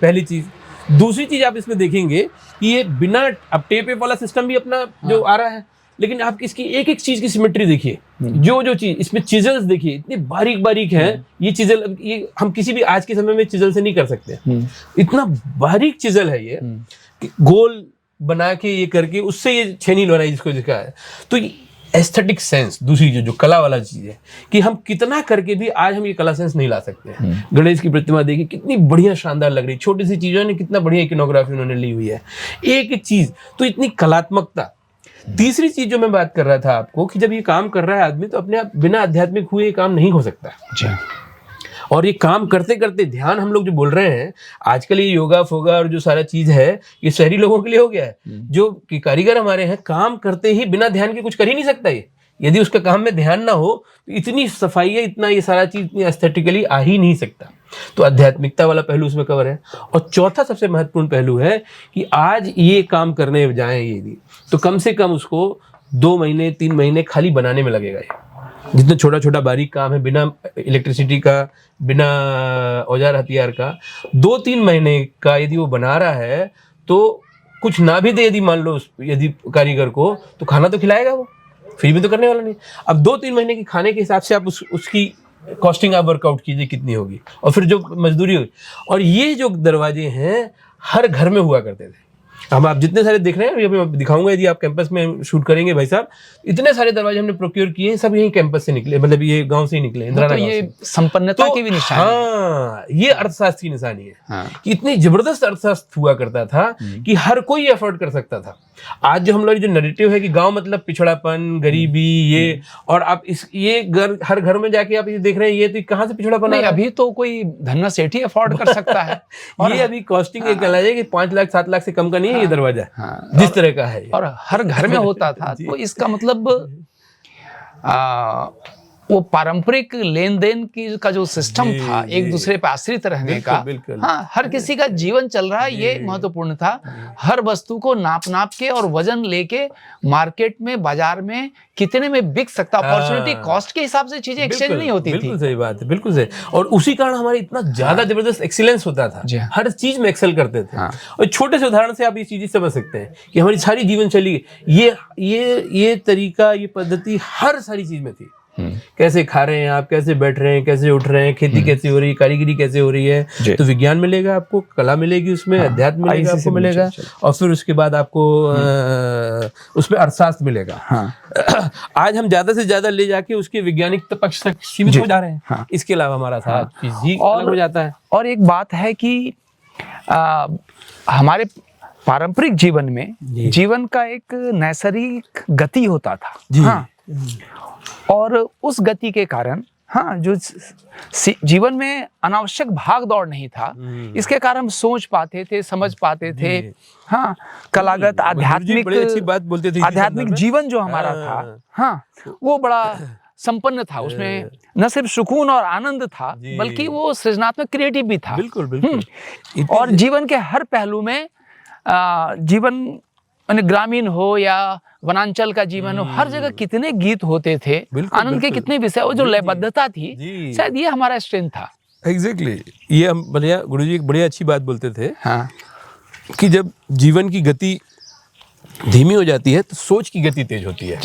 पहली चीज। दूसरी चीज आप इसमें देखेंगे कि ये बिना, अब टेप वाला सिस्टम भी अपना जो आ रहा है, लेकिन आप इसकी एक एक चीज की सिमेट्री देखिए, जो चीज इसमें चिजल्स देखिए, इतने बारीक बारीक हैं ये चिजल। ये हम किसी भी आज के समय में चिजल से नहीं कर सकते, इतना बारीक चिजल है ये, गोल बना के ये करके उससे ये छेनी बनाई जिसको जिसका है। तो एस्थेटिक सेंस, दूसरी जो कला वाला चीज है कि हम कितना करके भी आज हम ये कला सेंस नहीं ला सकते हैं। गणेश की प्रतिमा देखिए कितनी बढ़िया शानदार लग रही है, छोटी सी चीजों ने कितना बढ़िया इकोनोग्राफी उन्होंने ली हुई है, एक एक चीज, तो इतनी कलात्मकता। तीसरी चीज जो मैं बात कर रहा था आपको कि जब ये काम कर रहा है आदमी, तो अपने आप बिना आध्यात्मिक हुए ये काम नहीं हो सकता। और ये काम करते करते ध्यान हम लोग जो बोल रहे हैं आजकल, ये योगा फोगा और जो सारा चीज है ये शहरी लोगों के लिए हो गया है। जो कि कारीगर हमारे हैं, काम करते ही बिना ध्यान के कुछ कर ही नहीं सकता। ये यदि उसका काम में ध्यान ना हो तो इतनी सफाई है, इतना ये सारा चीज इतनी एस्थेटिकली आ ही नहीं सकता। तो आध्यात्मिकता वाला पहलू उसमें कवर है। और चौथा सबसे महत्वपूर्ण पहलू है कि आज ये काम करने जाएं यदि, तो कम से कम उसको 2 महीने 3 महीने खाली बनाने में लगेगा। ये जितना छोटा छोटा बारीक काम है, बिना इलेक्ट्रिसिटी का, बिना औजार हथियार का, 2-3 महीने का यदि वो बना रहा है तो कुछ ना भी दे यदि मान लो यदि कारीगर को, तो खाना तो खिलाएगा वो, फ्री में तो करने वाला नहीं। अब 2-3 महीने के खाने के हिसाब से आप उसकी कॉस्टिंग आप वर्कआउट कीजिए कितनी होगी, और फिर जो मजदूरी होगी। और ये जो दरवाजे हैं हर घर में हुआ करते थे। हम आप जितने सारे देख रहे हैं, अभी मैं दिखाऊंगा, यदि आप कैंपस में शूट करेंगे भाई साहब, इतने सारे दरवाजे हमने प्रोक्योर किए हैं, सब यही कैंपस से निकले, मतलब ये गांव से ही निकले, इंदिरा
तो
नगर
ये
से।
संपन्नता की भी निशानी है।
हाँ, ये अर्थशास्त्र की निशानी है।
हाँ।
कि इतनी जबरदस्त अर्थशास्त्र हुआ करता था कि हर कोई अफोर्ड कर सकता था। आज जो हम लोग जो नैरेटिव है कि गांव मतलब पिछड़ापन, गरीबी, ये, और आप ये हर घर में जाके आप ये देख रहे हैं, ये तो कहाँ से पिछड़ापन
नहीं,
आ रहा है?
अभी तो कोई धन्ना सेठ ही अफोर्ड कर सकता है।
और ये अभी कॉस्टिंग एक है कि 5 लाख 7 लाख से कम का नहीं है ये दरवाजा, जिस तरह का है ये।
और हर घर में होता था। तो इसका मतलब वो पारंपरिक लेन देन की का जो सिस्टम था, एक दूसरे पे आश्रित रहने का,
बिल्कुल।
हाँ, हर किसी का जीवन चल रहा है, ये महत्वपूर्ण था। हर वस्तु को नाप के और वजन लेके मार्केट में, बाजार में कितने में बिक सकता, अपॉर्चुनिटी कॉस्ट के हिसाब से चीजें एक्सचेंज नहीं होती थी।
बिल्कुल सही बात है, बिल्कुल सही। और उसी कारण हमारे इतना ज्यादा जबरदस्त एक्सीलेंस होता था, हर चीज में एक्सेल करते थे। और छोटे से उदाहरण से आप ये चीजें समझ सकते हैं कि हमारी सारी जीवन शैली ये तरीका, ये पद्धति हर सारी चीज में थी। कैसे खा रहे हैं आप, कैसे बैठ रहे हैं, कैसे उठ रहे हैं, खेती कैसे हो रही है, कारीगरी कैसे हो रही है, तो विज्ञान मिलेगा आपको, कला मिलेगी उसमें, अध्यात्म मिलेगा आपको मिलेगा, और फिर उसके बाद आपको उसमें अर्थशास्त्र मिलेगा। आज हम ज्यादा से ज्यादा ले जाके उसके वैज्ञानिक पक्ष तक सीमित हो जा रहे हैं। इसके अलावा हमारा सारा चीज ही अलग हो जाता है।
और एक बात है कि हमारे पारंपरिक जीवन में जीवन का एक नैसर्गिक गति होता था। हाँ, और उस गति के कारण, हाँ, जो जीवन में अनावश्यक भाग दौड़ नहीं था, इसके कारण हम सोच पाते थे, समझ पाते थे। हाँ, कलागत आध्यात्मिक जीवन जो हमारा था, हाँ, वो बड़ा संपन्न था। उसमें न सिर्फ सुकून और आनंद था, बल्कि वो सृजनात्मक क्रिएटिव भी था।
बिल्कुल।
और जीवन के हर पहलू में, जीवन ग्रामीण हो या वनांचल का जीवन हो, हर जगह कितने गीत होते थे, आनंद के कितने विषय, वो जो लयबद्धता थी, शायद ये हमारा स्ट्रेंथ था।
एग्जैक्टली। ये हम बढ़िया, गुरुजी एक बढ़िया अच्छी बात बोलते थे।
हाँ,
कि जब जीवन की गति धीमी हो जाती है तो सोच की गति तेज होती है।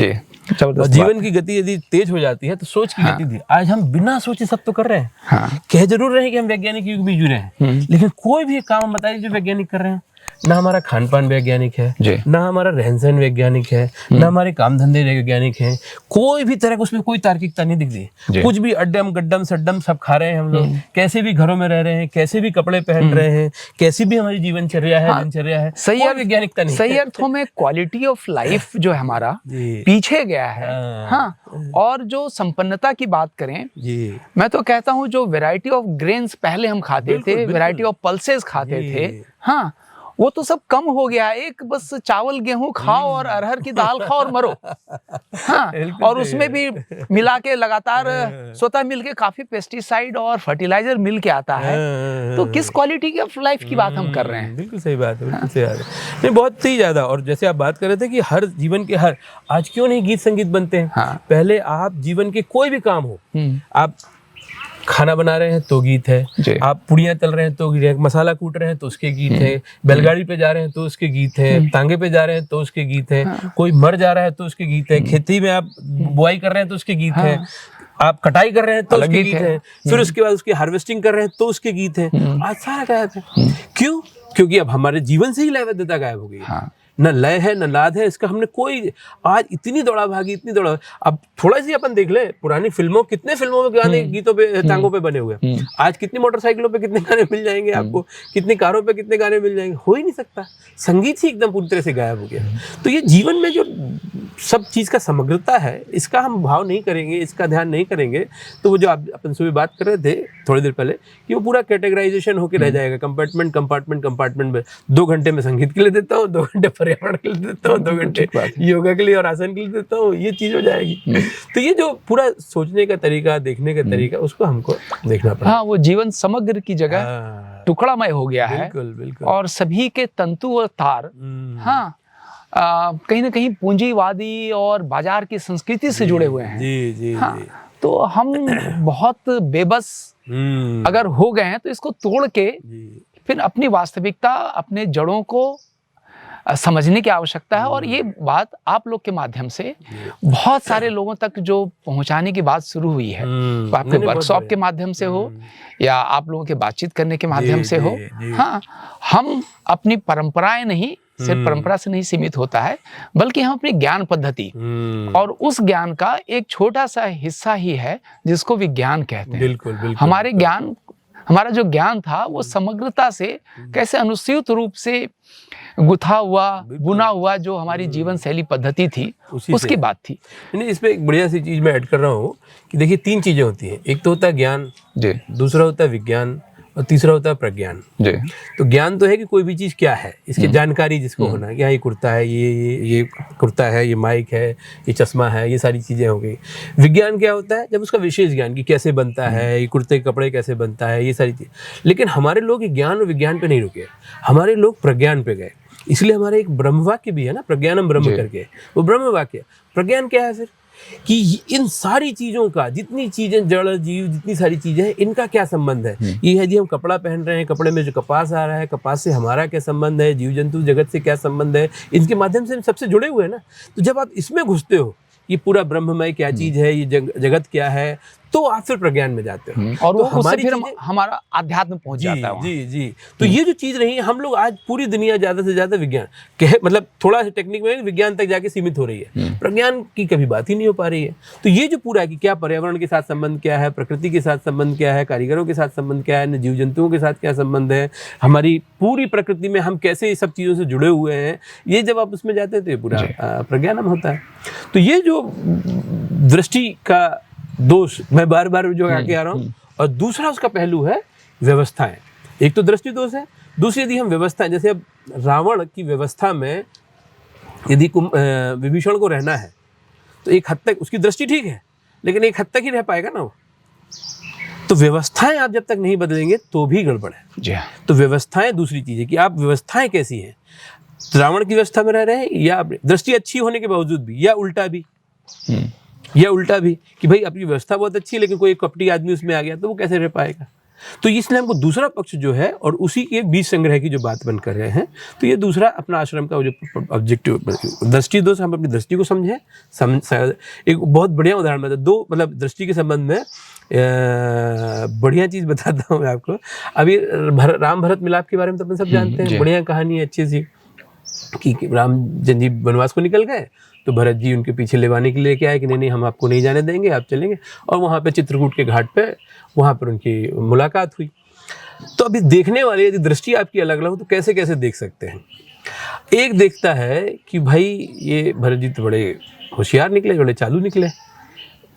और
जीवन की गति यदि तेज हो जाती है तो सोच की गति धीमी। आज हम बिना सोचे सब तो कर रहे हैं। कह जरूर रहे हैं कि हम वैज्ञानिक युग में जी रहे हैं, लेकिन कोई भी एक काम हम बताइए जो वैज्ञानिक कर रहे हैं। ना हमारा खान पान वैज्ञानिक है, ना हमारा रहन सहन वैज्ञानिक है, ना हमारे काम धंधे वैज्ञानिक हैं। कोई भी तरह का उसमें कोई तार्किकता नहीं दिखती। कुछ भी अड्डम गड्डम सड्डम सब खा रहे हैं हम लोग, कैसे भी घरों में रह रहे हैं, कैसे भी कपड़े पहन रहे हैं, कैसी भी हमारी जीवनचर्या है, दिनचर्या है,
सही
वैज्ञानिकता नहीं।
सही अर्थों में क्वालिटी ऑफ लाइफ जो है हमारा पीछे गया है। हाँ, और जो संपन्नता की बात करें, मैं तो कहता हूँ जो वैरायटी ऑफ ग्रेन्स पहले हम खाते थे, वैरायटी ऑफ पल्सेस खाते थे, हाँ, वो तो सब कम हो गया। एक बस चावल गेहूं खाओ और अरहर की दाल खाओ और मरो। हाँ, और उसमें भी मिला के लगातार स्वतः मिल के काफी पेस्टिसाइड और फर्टिलाइजर मिल के आता है। तो किस क्वालिटी ऑफ लाइफ की बात हम कर रहे हैं?
बिल्कुल सही बात है, बिल्कुल सही बात है। नहीं, बहुत ही ज्यादा। और जैसे आप बात कर रहे थे कि हर जीवन के हर, आज क्यों नहीं गीत संगीत बनते हैं? पहले आप जीवन के कोई भी काम हो, आप खाना बना रहे हैं तो गीत है, आप पुड़ियाँ तल रहे हैं तो गीत है, मसाला कूट रहे हैं तो उसके गीत है, बैलगाड़ी पे जा रहे हैं तो उसके गीत है, तांगे पे जा रहे हैं तो उसके गीत है, कोई मर जा रहा है तो उसके गीत है, खेती में आप बुआई कर रहे हैं तो उसके गीत है, आप कटाई कर रहे हैं तो उसके गीत है, फिर उसके बाद उसकी हार्वेस्टिंग कर रहे हैं तो उसके गीत है। आज सारा गायब है। क्यों? क्योंकि अब हमारे जीवन से ही लयबद्धता गायब हो गई है। न लय है न नाद है, इसका हमने कोई, आज इतनी दौड़ा भागी, इतनी दौड़ा। अब थोड़ा सी अपन देख ले पुरानी फिल्मों, कितने फिल्मों में गाने गीतों पे टांगों पे बने हुए हैं। आज कितनी मोटरसाइकिलों पे कितने गाने मिल जाएंगे आपको, कितनी कारों पे कितने गाने मिल जाएंगे, हो ही नहीं सकता। संगीत ही एकदम पूरी तरह से गायब हो गया। तो ये जीवन में जो सब चीज़ का समग्रता है, इसका हम भाव नहीं करेंगे, इसका ध्यान नहीं करेंगे, तो वो जो आप अपन सुबह बात कर रहे थे थोड़ी देर पहले कि वो पूरा कैटेगराइजेशन होकर रह जाएगा, कंपार्टमेंट कंपार्टमेंट कंपार्टमेंट में। 2 घंटे में संगीत के लिए देता हूँ, 2 घंटे पर्यावरण के लिए देता हूँ, 2 घंटे योगा के लिए और आसन के लिए देता हूँ, ये चीज़ हो जाएगी। तो ये जो पूरा सोचने का तरीका, देखने का तरीका, उसको हमको देखना पड़ेगा।
हाँ, वो जीवन समग्र की जगह टुकड़ामय हो गया है।
बिल्कुल बिल्कुल।
और सभी के तंतु और तार हाँ कहीं ना कहीं पूंजीवादी और बाजार की संस्कृति से जुड़े हुए हैं।
जी जी
हाँ,
जी।
तो हम बहुत बेबस अगर हो गए हैं, तो इसको तोड़ के फिर अपनी वास्तविकता, अपने जड़ों को समझने की आवश्यकता है। और ये बात आप लोग के माध्यम से बहुत सारे लोगों तक जो पहुंचाने की बात शुरू हुई है, तो आपके वर्कशॉप के माध्यम से हो या आप लोगों के बातचीत करने के माध्यम से हो। हाँ, हम अपनी परंपराएं नहीं, सिर्फ परंपरा से नहीं सीमित होता है, बल्कि हम अपनी ज्ञान पद्धति और उस ज्ञान का एक छोटा सा हिस्सा ही है जिसको विज्ञान कहते हैं।
बिल्कुल बिल्कुल।
हमारा जो ज्ञान था वो समग्रता से कैसे अनुस्यूत रूप से गुथा हुआ, बुना हुआ जो हमारी जीवन शैली पद्धति थी, उसकी बात थी।
नहीं, इसमें एक बढ़िया सी चीज मैं ऐड कर रहा हूँ कि देखिए 3 चीजें होती हैं। एक तो होता है ज्ञान जी, दूसरा होता है विज्ञान, और तीसरा होता है प्रज्ञान जी। तो ज्ञान तो है कि कोई भी चीज क्या है, इसकी जानकारी जिसको होना है, ये कुर्ता है, ये कुर्ता है, ये माइक है, ये चश्मा है, ये सारी चीजें हो गई। विज्ञान क्या होता है, जब उसका विशेष ज्ञान कि कैसे बनता है, ये कुर्ते के कपड़े कैसे बनता है, ये सारी चीज। लेकिन हमारे लोग ज्ञान और विज्ञान पे नहीं रुके, हमारे लोग प्रज्ञान पे गए। इसलिए हमारे एक ब्रह्म वाक्य भी है ना, प्रज्ञानम ब्रह्म करके, वो ब्रह्म वाक्य। प्रज्ञान क्या है फिर कि इन सारी चीजों का, जितनी चीजें, जड़ जीव, जितनी सारी चीजें हैं, इनका क्या संबंध है। ये है जी, हम कपड़ा पहन रहे हैं, कपड़े में जो कपास आ रहा है, कपास से हमारा क्या संबंध है, जीव जंतु जगत से क्या संबंध है, इनके माध्यम से हम सबसे जुड़े हुए हैं ना। तो जब आप इसमें घुसते हो, ये पूरा ब्रह्ममय क्या चीज है, ये जगत क्या है, तो आप फिर प्रज्ञान में जाते हो
और तो हमारी फिर हमारा अध्यात्म पहुंच जाता है।
जी जी। तो ये जो चीज रही है, हम लोग आज पूरी दुनिया ज्यादा से ज्यादा विज्ञान मतलब थोड़ा सा टेक्निक में विज्ञान तक जाके सीमित हो रही है, प्रज्ञान की कभी बात ही नहीं हो पा रही है। तो ये जो पूरा है कि क्या पर्यावरण के साथ संबंध क्या है, प्रकृति के साथ संबंध क्या है, कारीगरों के साथ संबंध क्या है, जीव जंतुओं के साथ क्या संबंध है, हमारी पूरी प्रकृति में हम कैसे ये सब चीजों से जुड़े हुए हैं, ये जब आप उसमें जाते हैं तो ये पूरा प्रज्ञानम होता है। तो ये जो दृष्टि का दोष मैं बार बार जो आके आ रहा हूँ, और दूसरा उसका पहलू है व्यवस्थाएं। एक तो दृष्टि दोष है, दूसरी यदि हम व्यवस्थाएं, जैसे अब रावण की व्यवस्था में यदि विभीषण को रहना है, तो एक हद तक उसकी दृष्टि ठीक है, लेकिन एक हद तक ही रह पाएगा ना वो। तो व्यवस्थाएं आप जब तक नहीं बदलेंगे तो भी गड़बड़ है जी। तो व्यवस्थाएं दूसरी चीज है कि आप व्यवस्थाएं कैसी हैं, रावण की व्यवस्था में रह रहे हैं, या दृष्टि अच्छी होने के बावजूद भी, या उल्टा भी कि भाई अपनी व्यवस्था बहुत अच्छी है लेकिन कोई कपटी आदमी उसमें आ गया तो वो कैसे रह पाएगा। तो इसलिए हमको दूसरा पक्ष जो है, और उसी के बीज संग्रह की जो बात बन कर रहे हैं, तो ये दूसरा अपना आश्रम का जो ऑब्जेक्टिव दृष्टि दोष, हम अपनी दृष्टि को समझें। एक बहुत बढ़िया उदाहरण बताता, 2 मतलब दृष्टि के संबंध में बढ़िया चीज़ बताता हूँ मैं आपको। अभी राम भरत मिलाप के बारे में तो अपन सब जानते हैं, बढ़िया कहानी है अच्छी सी कि राम जी वनवास को निकल गए, तो भरत जी उनके पीछे लेवाने के लिए क्या है कि नहीं हम आपको नहीं जाने देंगे, आप चलेंगे। और वहाँ पे चित्रकूट के घाट पे वहाँ पर उनकी मुलाकात हुई। तो अभी देखने वाले यदि दृष्टि आपकी अलग अलग हो तो कैसे कैसे देख सकते हैं। एक देखता है कि भाई ये भरत जी तो बड़े होशियार निकले, बड़े चालू निकले,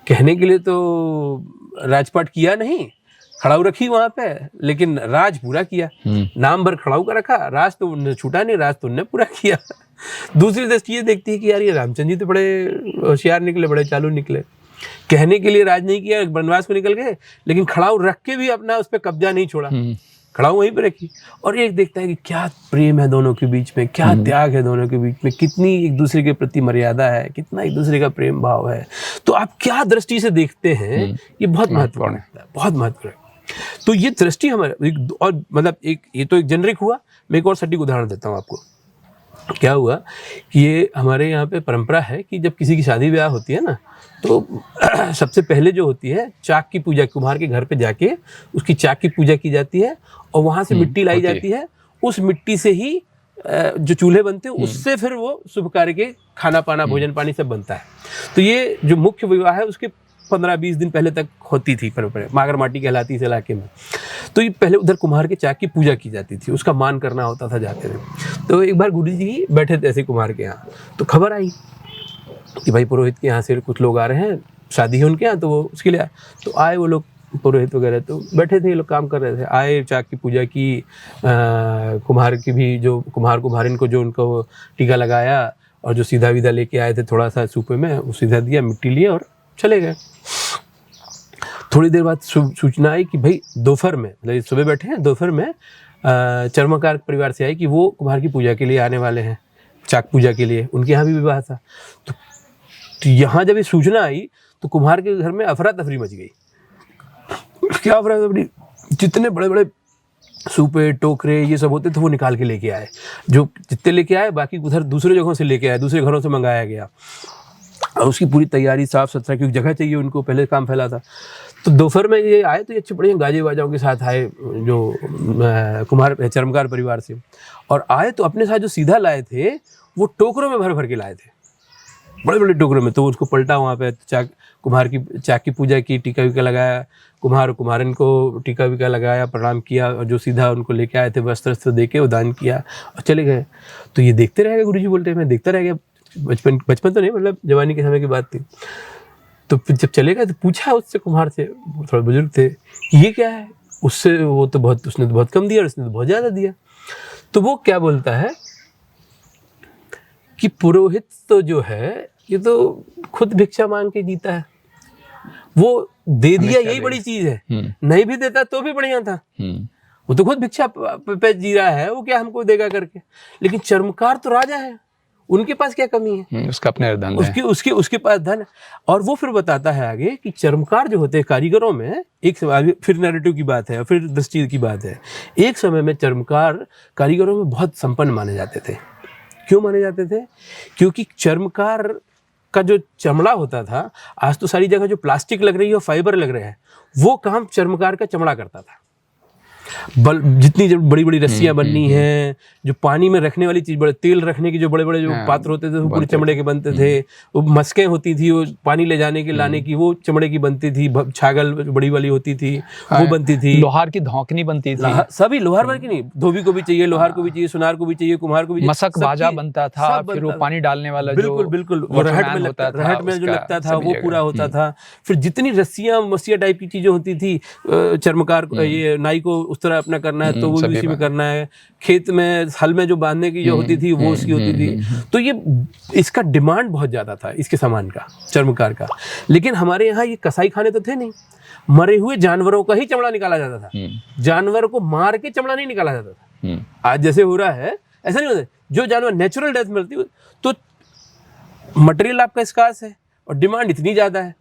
कहने के लिए तो राजपाट किया नहीं, खड़ाऊ रखी वहाँ पे, लेकिन राज पूरा किया। नाम भर खड़ाऊ का रखा, राज तो उन्हें छूटा नहीं, राज तो उन्हें पूरा किया। दूसरी दृष्टि ये देखती है कि यार ये रामचंद्र जी तो बड़े होशियार निकले, बड़े चालू निकले, कहने के लिए राज नहीं किया, वनवास को निकल गए, लेकिन खड़ाऊ रख के भी अपना उस पर कब्जा नहीं छोड़ा, खड़ाऊ वहीं पे रखी। और एक देखता है कि क्या प्रेम है दोनों के बीच में, क्या त्याग है दोनों के बीच में, कितनी एक दूसरे के प्रति मर्यादा है, कितना एक दूसरे का प्रेम भाव है। तो आप क्या दृष्टि से देखते हैं, ये बहुत महत्वपूर्ण है, बहुत महत्वपूर्ण है। तो ये दृष्टि हमारे, और मतलब एक ये तो एक जेनरिक हुआ। मैं एक और सटीक उदाहरण देता हूँ आपको। क्या हुआ कि ये हमारे यहाँ पे परंपरा है कि जब किसी की शादी ब्याह होती है ना, तो सबसे पहले जो होती है चाक की पूजा, कुम्हार के घर पे जाके उसकी चाक की पूजा की जाती है, और वहाँ से मिट्टी लाई जाती है। उस मिट्टी से ही जो चूल्हे बनते हैं उससे फिर वो शुभ कार्य के खाना पाना भोजन पानी सब बनता है। तो ये जो मुख्य विवाह है उसके 15-20 दिन पहले तक होती थी परंपरा, मागर माटी कहलाती इस इलाके में। तो ये पहले उधर कुम्हार के चाक की पूजा की जाती थी, उसका मान करना होता था जाते थे। तो एक बार गुरु जी बैठे थे ऐसे कुम्हार के यहाँ, तो खबर आई कि भाई पुरोहित के यहाँ से कुछ लोग आ रहे हैं, शादी है उनके यहाँ, तो वो उसके लिए तो आए वो लोग पुरोहित वगैरह। तो बैठे थे ये लोग काम कर रहे थे, आए चाक की पूजा की, कुम्हार की भी जो कुम्हारिन को जो उनको टीका लगाया और जो सीधा विधा लेके आए थे थोड़ा सा सूपे में, वो सीधा दिया, मिट्टी लिए और चले गए। थोड़ी देर बाद सूचना आई कि भाई दोपहर में, मतलब सुबह बैठे हैं, दोपहर में चर्मकार परिवार से आई कि वो कुम्हार की पूजा के लिए आने वाले हैं, चाक पूजा के लिए, उनके यहाँ भी विवाह था। तो यहाँ जब ये सूचना आई तो कुम्हार के घर में अफरा तफरी मच गई। क्या अफरा तफरी, जितने बड़े बड़े सूपे टोकरे ये सब होते थे वो निकाल के लेके आए, जो जितने लेके आए बाकी उधर दूसरे जगहों से लेके आए, दूसरे घरों से मंगाया गया, और उसकी पूरी तैयारी साफ सुथरा, क्योंकि जगह चाहिए उनको, पहले काम फैला था। तो दोपहर में ये आए तो ये अच्छे बढ़िया गाजे बाजाओं के साथ आए, जो कुम्हार चर्मकार परिवार से, और आए तो अपने साथ जो सीधा लाए थे वो टोकरों में भर भर के लाए थे, बड़े बड़े टोकरों में। तो उसको पलटा, वहाँ पे चाक की पूजा की, टीका वीका लगाया, कुम्हारिन को टीका वीका लगाया, प्रणाम किया, और जो सीधा उनको लेके आए थे वस्त्र दे के वो दान किया और चले गए। तो ये देखते रह गए, गुरुजी बोलते हैं मैं देखता रह गया, बचपन तो नहीं, मतलब जवानी के समय की बात थी। तो फिर जब चले गए तो पूछा उससे, कुम्हार से, थोड़े बुजुर्ग थे, ये क्या है? उससे वो तो बहुत, उसने तो बहुत कम दिया और उसने तो बहुत ज़्यादा दिया। तो वो क्या बोलता है कि पुरोहित तो जो है ये तो खुद भिक्षा मांग के जीता है, वो दे दिया यही बड़ी चीज है, नहीं भी देता तो भी बढ़िया था, वो तो खुद भिक्षा पे जी रहा है, वो क्या हमको देगा करके। लेकिन चर्मकार तो राजा है, उनके पास क्या कमी है,
उसका अपने धन है,
उसके पास धन है। और वो फिर बताता है आगे कि चर्मकार जो होते हैं कारीगरों में, एक समय, फिर नैरेटिव की बात है, फिर दृष्टि की बात है, एक समय में चर्मकार कारीगरों में बहुत संपन्न माने जाते थे। क्यों माने जाते थे? क्योंकि चर्मकार का जो चमड़ा होता था, आज तो सारी जगह जो प्लास्टिक लग रही है और फाइबर लग रहे हैं, वो काम चर्मकार का चमड़ा करता था। जितनी जब बड़ी बड़ी रस्सियां बननी हैं, जो पानी में रखने वाली चीज, बड़े तेल रखने की जो बड़े बड़े जो पात्र होते थे वो पूरे चमड़े के बनते थे। वो मस्कें होती थी, वो पानी ले जाने की लाने की, वो चमड़े की बनती थी। छागल बड़ी वाली होती थी, वो बनती थी।
लोहार की धौकनी बनती थी,
सभी लोहार वाली की नहीं, धोबी को भी चाहिए, लोहार को भी चाहिए, सुनार को भी चाहिए, कुम्हार को भी चाहिए।
मसक बाजा बनता था, फिर वो पानी डालने वाला,
बिल्कुल बिल्कुल, वो रहट में जो लगता था वो पूरा होता था। फिर जितनी रस्सियां मस्सिया टाइप की चीजें होती थी, चर्मकार ये नाई को उस तरह अपना करना है तो वो भी इसी में करना है। खेत में हल में जो बांधने की जो होती थी वो उसकी होती थी। तो ये इसका डिमांड बहुत ज्यादा था, इसके सामान का, चर्मकार का। लेकिन हमारे यहाँ ये कसाई खाने तो थे नहीं, मरे हुए जानवरों का ही चमड़ा निकाला जाता था, जानवर को मार के चमड़ा नहीं निकाला जाता था। आज जैसे हो रहा है ऐसा नहीं होता, जो जानवर नेचुरल डेथ मिलती तो मटेरियल आपका स्कार्स है और डिमांड इतनी ज्यादा है,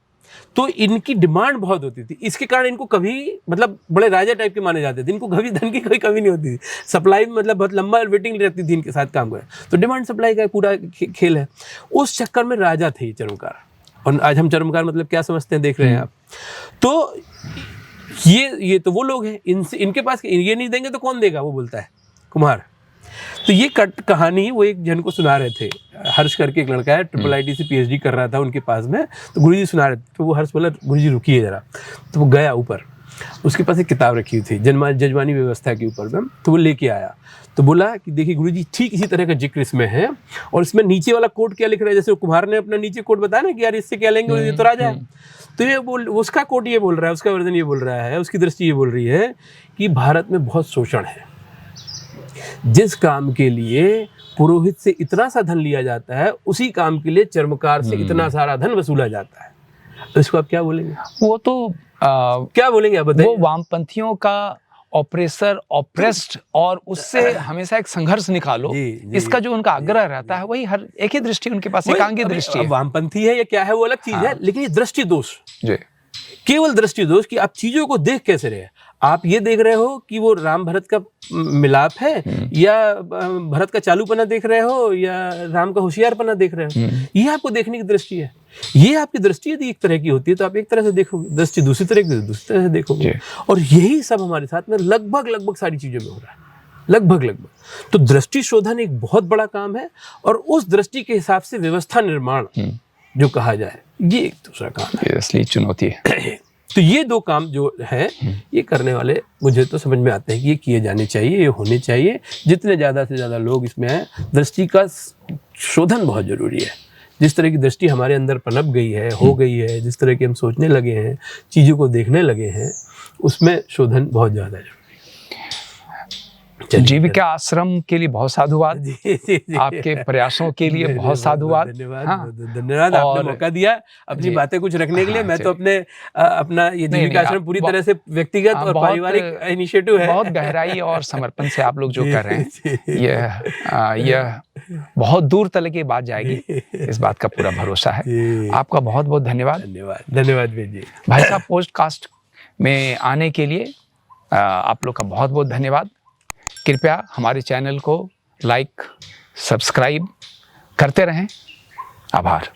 तो इनकी डिमांड बहुत होती थी। इसके कारण इनको कभी, मतलब बड़े राजा टाइप के माने जाते थे, इनको कभी धन की कोई कमी नहीं होती थी। सप्लाई मतलब बहुत लंबा वेटिंग रहती थी इनके साथ काम करें, तो डिमांड सप्लाई का पूरा खेल है। उस चक्कर में राजा थे ये चर्मकार। और आज हम चर्मकार मतलब क्या समझते हैं, देख रहे हैं आप। तो ये तो वो लोग हैं, इनके पास ये नहीं देंगे तो कौन देगा, वो बोलता है कुम्हार। तो ये कहानी वो एक जन को सुना रहे थे, हर्ष करके एक लड़का है, IIIT से PhD कर रहा था उनके पास में। तो गुरुजी सुना रहे थे, तो वो हर्ष बोला गुरुजी रुकिए जरा। तो वो गया ऊपर, उसके पास एक किताब रखी हुई थी जजमानी व्यवस्था के ऊपर में, तो वो लेके आया। तो बोला कि देखिए गुरुजी, ठीक इसी तरह का जिक्र इसमें है, और इसमें नीचे वाला कोट क्या लिख रहा है, जैसे कुम्हार ने अपना नीचे कोट बताया ना कि यार इससे क्या लेंगे, ये तो राजा है। तो ये उसका कोट ये बोल रहा है, उसका वर्जन ये बोल रहा है, उसकी दृष्टि ये बोल रही है कि भारत में बहुत शोषण है। जिस काम के लिए पुरोहित से इतना सा धन लिया जाता है, उसी काम के लिए चर्मकार से इतना सारा धन वसूला जाता है। तो इसको आप क्या बोलेंगे?
वो तो
क्या बोलेंगे आप बताइए?
वो वामपंथियों का ऑपरेसर, ऑप्रेस्ड, और उससे हमेशा एक संघर्ष निकालो, इसका जो उनका आग्रह रहता है, वही हर एक ही दृष्टि उनके पास, एकांगी दृष्टि है।
वामपंथी है या क्या है वो अलग चीज है, लेकिन ये दृष्टि दोष, केवल दृष्टि दोष कि आप चीजों को देख कैसे रहे। आप ये देख रहे हो कि वो राम भरत का मिलाप है, या भरत का चालूपना देख रहे हो, या राम का होशियारपना देख रहे हो, ये आपको देखने की दृष्टि है। ये आपकी दृष्टि यदि एक तरह की होती है तो आप एक तरह से देखोगे, दृष्टि दूसरी तरह की दूसरी तरह से देखोगे। और यही सब हमारे साथ में लगभग सारी चीजों में हो रहा है। लगभग। तो दृष्टि शोधन एक बहुत बड़ा काम है, और उस दृष्टि के हिसाब से व्यवस्था निर्माण जो कहा जाए, ये एक दूसरा काम है।
ये असली चुनौती है।
तो ये दो काम जो है, ये करने वाले मुझे तो समझ में आते हैं कि ये किए जाने चाहिए, ये होने चाहिए। जितने ज़्यादा से ज़्यादा लोग इसमें आए, दृष्टि का शोधन बहुत ज़रूरी है। जिस तरह की दृष्टि हमारे अंदर पनप गई है, हो गई है, जिस तरह की हम सोचने लगे हैं, चीज़ों को देखने लगे हैं, उसमें शोधन बहुत ज़्यादा जरूरी है।
जीविका आश्रम के लिए बहुत साधुवाद,
जी।
आपके प्रयासों के लिए बहुत साधुवाद।
धन्यवाद, आपने मौका दिया अपनी बातें कुछ रखने के लिए। मैं तो अपना ये जीविका आश्रम पूरी तरह से व्यक्तिगत और पारिवारिक इनिशिएटिव है।
बहुत गहराई और समर्पण से आप लोग जो कर रहे हैं, यह बहुत दूर तक की बात जाएगी, इस बात का पूरा भरोसा है। आपका बहुत बहुत धन्यवाद।
धन्यवाद जी।
भाई साहब, पॉडकास्ट में आने के लिए आप लोग का बहुत बहुत धन्यवाद। कृपया हमारे चैनल को लाइक, सब्सक्राइब करते रहें। आभार।